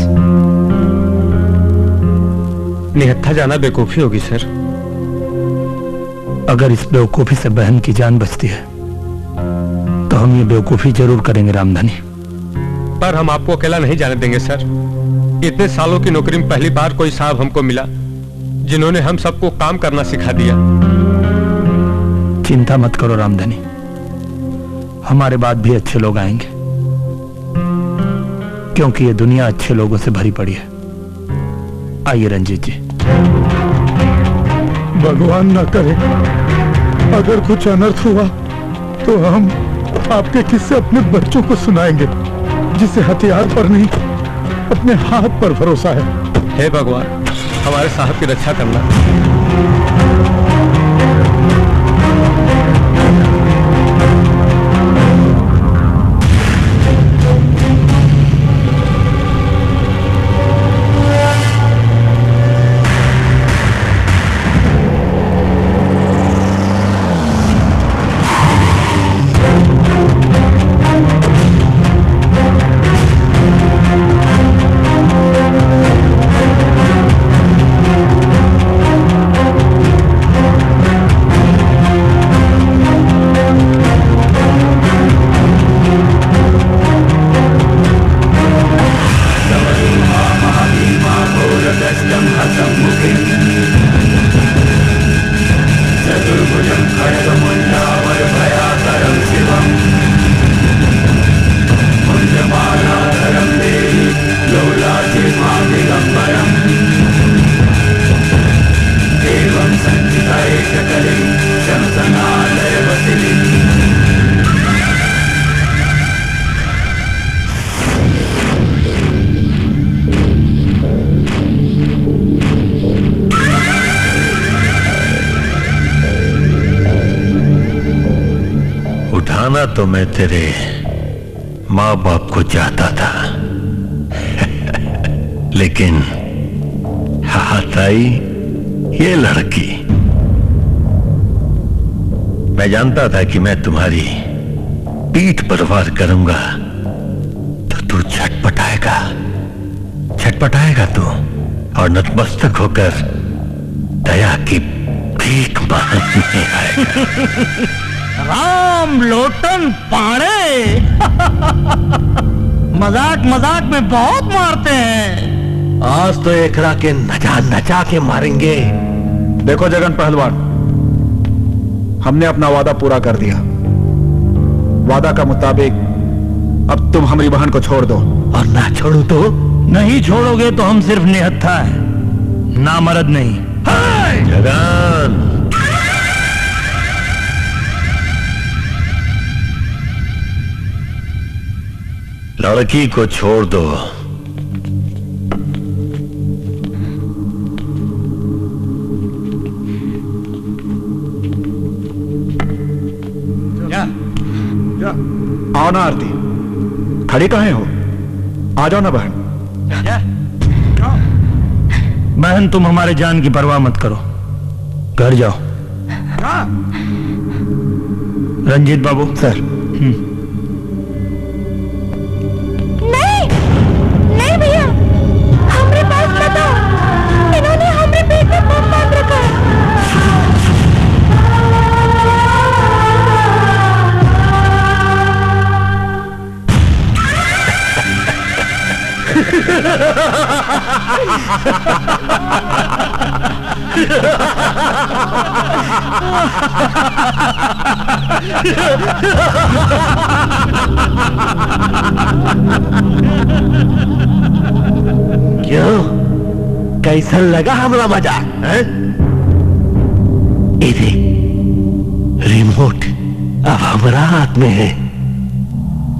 निहत्था जाना बेवकूफी होगी सर। अगर इस बेवकूफी से बहन की जान बचती है तो हम ये बेवकूफी जरूर करेंगे रामधनी। पर हम आपको अकेला नहीं जाने देंगे सर। इतने सालों की नौकरी में पहली बार कोई साहब हमको मिला जिन्होंने हम सबको काम करना सिखा दिया। चिंता मत करो रामधनी, हमारे बाद भी अच्छे लोग आएंगे, क्योंकि ये दुनिया अच्छे लोगों से भरी पड़ी है। आइए रंजीत जी। भगवान ना करे अगर कुछ अनर्थ हुआ तो हम आपके किस्से अपने बच्चों को सुनाएंगे, जिसे हथियार पर नहीं अपने हाथ पर भरोसा है। हे भगवान, हमारे साहब की रक्षा करना। उठाना तो मैं तेरे माँ बाप को चाहता था लेकिन हाथ आई ये लड़की। मैं जानता था कि मैं तुम्हारी पीठ पर वार करूंगा तो तू छटपटाएगा, छटपटाएगा तू और नतमस्तक होकर दया की भीख मांगने आएगा। राम लोटन पाड़े। मजाक मजाक में बहुत मारते हैं। आज तो एकरा के नचा नचा के मारेंगे। देखो जगन पहलवान, हमने अपना वादा पूरा कर दिया। वादा का मुताबिक अब तुम हमारी बहन को छोड़ दो। और ना छोड़ू तो? नहीं छोड़ोगे तो हम सिर्फ निहत्था है, नामर्द नहीं। जगन, लड़की को छोड़ दो। आओ ना आरती, खड़ी कहाँ हो? आ जाओ ना बहन। बहन तुम हमारे जान की परवाह मत करो, घर जाओ। रंजीत बाबू। सर। नहीं नहीं भैया, हमारे पास मत आओ, इन्होंने हमारे पेट में बम बांध रखा है। क्यों, कैसा लगा हमारा मजाक? रिमोट अब हमारा हाथ में है।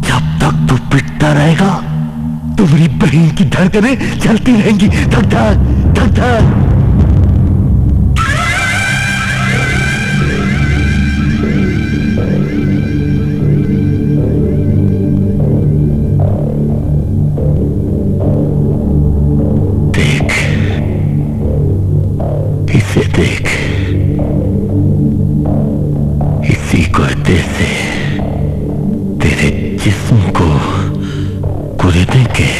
जब तक तू पिटता रहेगा तुम्हारी बहन की धड़कनें चलती रहेंगी, धक धक धक धक। देख, इसे देख, इसी गुर्दे से तेरे जिस्म को कुरेदने के,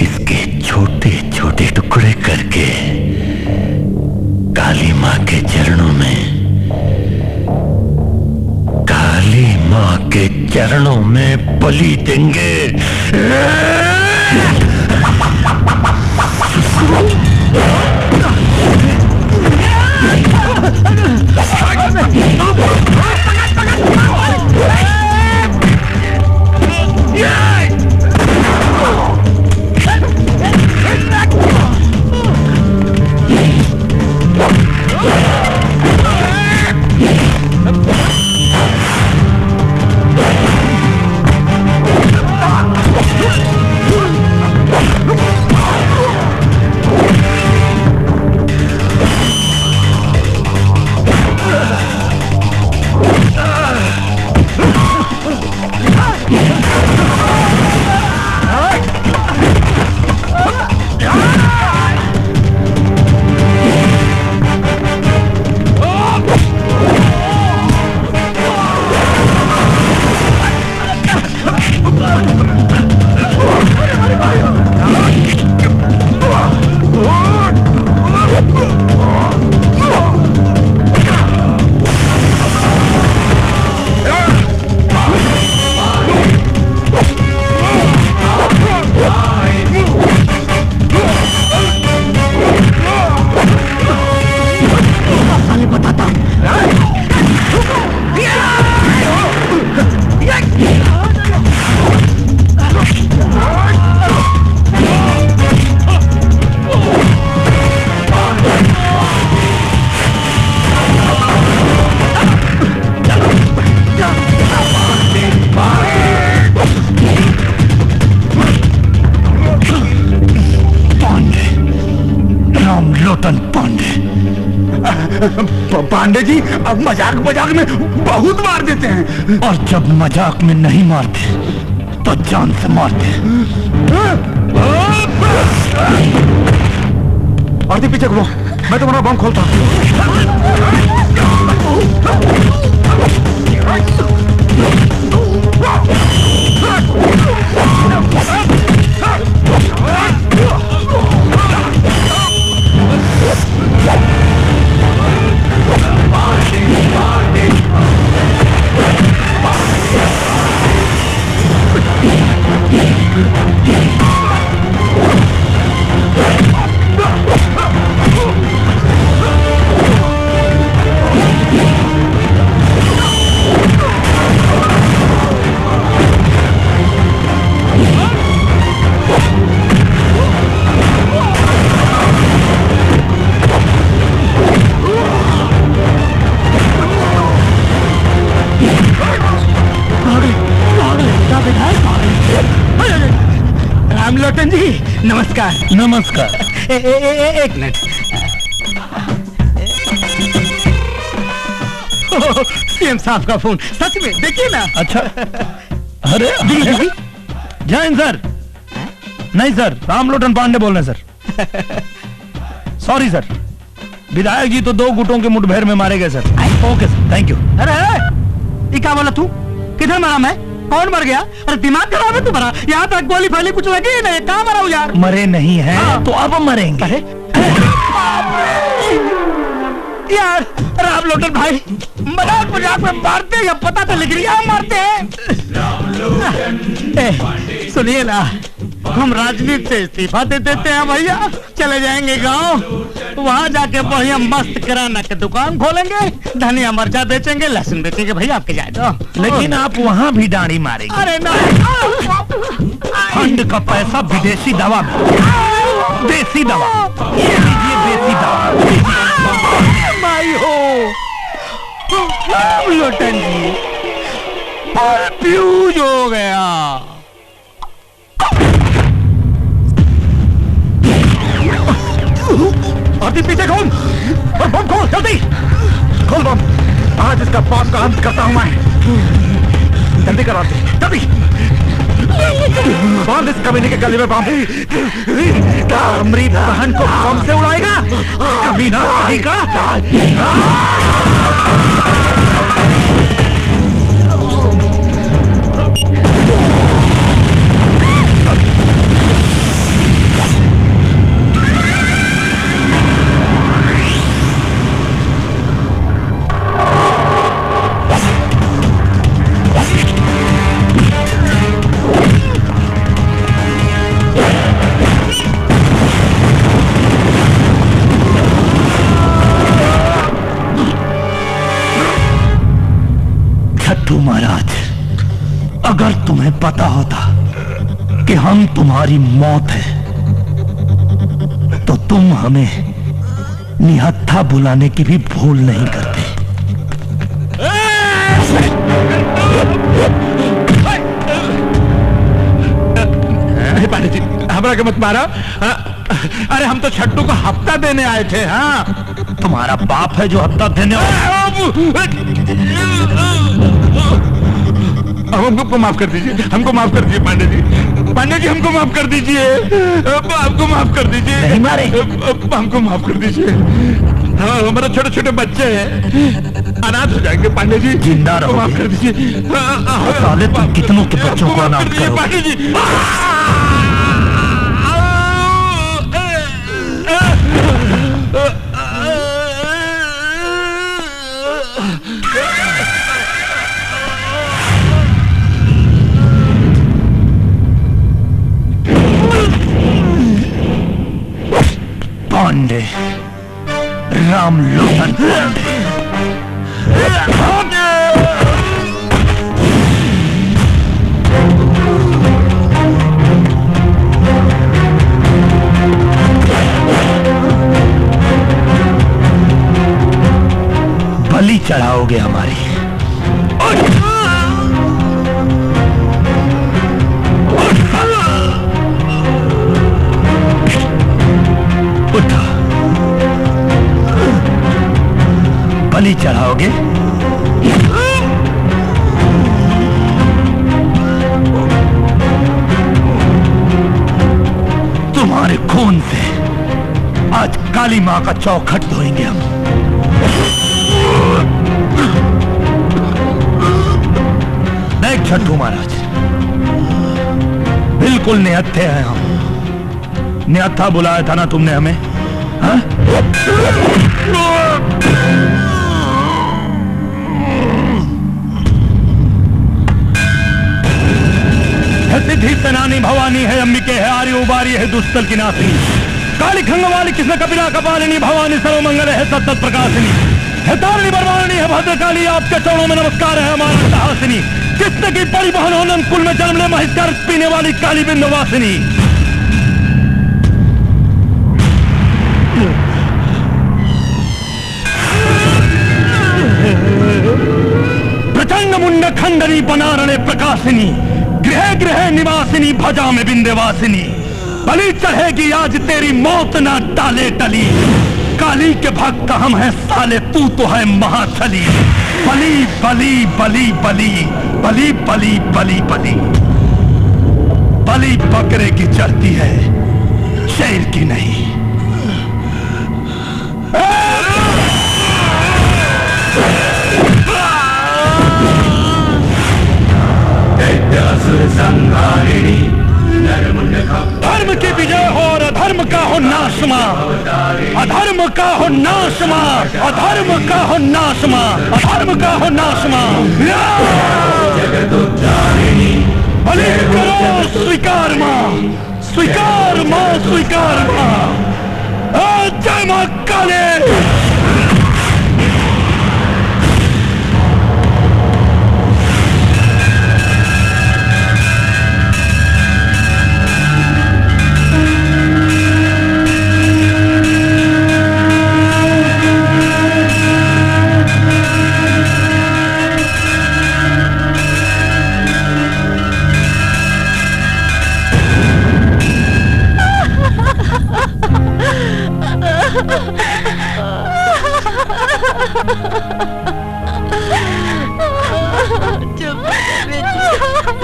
इसके छोटे छोटे टुकड़े करके काली माँ के चरणों में, काली माँ के चरणों में बलि देंगे। पांडे जी अब मजाक मजाक में बहुत मार देते हैं, और जब मजाक में नहीं मारते तो जान से मारते। आरती पीछे घूमो, मैं तुम्हारा बम खोलता हूँ। नमस्कार। नमस्कार। एक मिनट। सीएम साहब का फोन, सच में देखिए ना। अच्छा, अरे जय हिंद सर। नहीं सर, रामलोटन पांडे बोल रहे हैं सर। सॉरी सर, विधायक जी तो 2 गुटों के मुठभेड़ में मारे गए sir. Okay sir, thank you. अरे ये क्या बोला तू? किधर मरा मैं? कौन मर गया? अरे दिमाग खराब है तुम्हारा? यहाँ तक गोली फाली कुछ लगी ही नहीं। कहाँ मरा हूँ यार? मरे नहीं है। हाँ। तो अब मरेंगे। अरे यार रामलोटन भाई, मजाक मजाक में मारते हैं या पता तो लग रहा मारते हैं। सुनिए ना, हम राजनीति से इस्तीफा दे देते हैं भैया, चले जाएंगे गांव, वहां जाके बढ़िया मस्त किराना की दुकान खोलेंगे, धनिया मिर्चा बेचेंगे, लहसुन बेचेंगे भैया, आपके जाए तो। लेकिन आप वहां भी दाढ़ी मारेंगे। अरे ना, फंड का पैसा विदेशी दवा में, देसी दवा, ये लीजिए देसी दवा। भाई हो लोटन जी, फ्यूज हो गया। आरती पीछे खोल, बम खोल, जल्दी खोल बम। आज इसका बाप का अंत करता हूं मैं। जल्दी कर आरती, जल्दी बांध इस कमीने के गले में बम। हमारी बहन को बम से उड़ाएगा कमीना का। महाराज, अगर तुम्हें पता होता कि हम तुम्हारी मौत है, तो तुम हमें निहत्था बुलाने की भी भूल नहीं करते। पांडे जी, हमारा के मत मारा। अरे हम तो छट्टू को हफ्ता देने आए थे। हाँ, तुम्हारा बाप है जो हफ्ता देने हमको माफ कर दीजिए, हमको माफ कर दीजिए पांडे जी। पांडे जी हमको माफ कर दीजिए, हमको माफ कर दीजिए। नहीं मारे, हमको माफ कर दीजिए। हाँ, हमारे छोटे छोटे बच्चे हैं, अनाथ हो जाएंगे। पांडे जी जिंदा रहो, माफ कर दीजिए। साले तुम कितनों के बच्चों को अनाथ करो। पांडे जी पांडे, रामलोटन पांडे। बलि चढ़ाओगे हमारी। उठा, बलि चढ़ाओगे। तुम्हारे खून से आज काली मां का चौखट धोएंगे हम। देख छट्टू महाराज, बिल्कुल निहत्थे हैं हम। निहत्था बुलाया था ना तुमने हमें? हाँ? सिद्धि सेनानी भवानी है, अंबिके है, आर्य उबारी है, दुस्तल की नासिनी, काली खंग वाली कृष्ण कपिला कपालिनी, भवानी सर्वमंगल है, सतत प्रकाशिनी है, तारिणी बरवानी है, भद्रकाली। आपके चरणों में नमस्कार है हमारा हासिनी। किसने की बड़ी बहन हो, नंद कुल में जन्म ले, महिष्कार पीने वाली काली बिंदवासिनी। प्रचंड मुंड खंडनी बनारणे प्रकाशिनी, गृह गृह निवासिनी, भजा में बिंदवासिनी, बलि चढ़ेगी आज तेरी मौत ना टाले टली। काली के भक्त हम हैं साले, तू तो है महाछली। बलि बलि बलि बलि बलि बलि बलि बलि बलि बकरे की चढ़ती है, शेर की नहीं। धर्म की विजय हो और अधर्म का हो नाशमा, अधर्म का हो नाशमा, अधर्म का हो नाशमा, अधर्म का हो नाशमा। बलि करो स्वीकार मां, स्वीकार मां, स्वीकार मां। जय मां काली।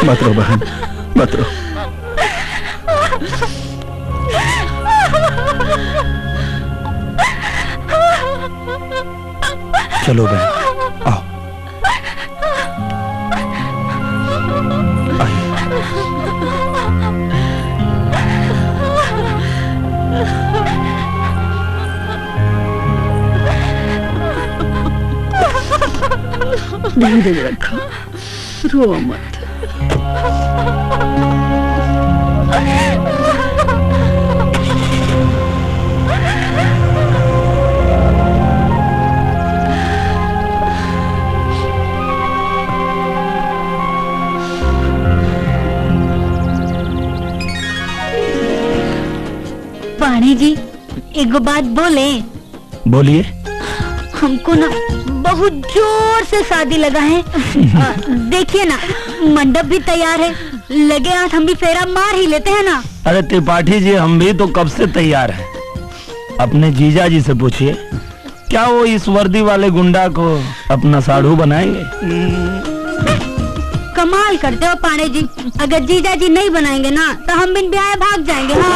मत रो बहन, मत रो। चलो बहन, आओ। धीरज रखो, रो मत। पानी जी एक बात बोले। बोलिए। हमको ना बहुत जोर से शादी लगा है। देखिए ना, मंडप भी तैयार है, लगे हाथ हम भी फेरा मार ही लेते हैं ना। अरे त्रिपाठी जी, हम भी तो कब से तैयार हैं। अपने जीजा जी से पूछिए, क्या वो इस वर्दी वाले गुंडा को अपना साढ़ू बनाएंगे? कमाल करते हो पांडे जी, अगर जीजा जी नहीं बनाएंगे ना तो हम बिन ब्याह भाग जाएंगे। हाँ।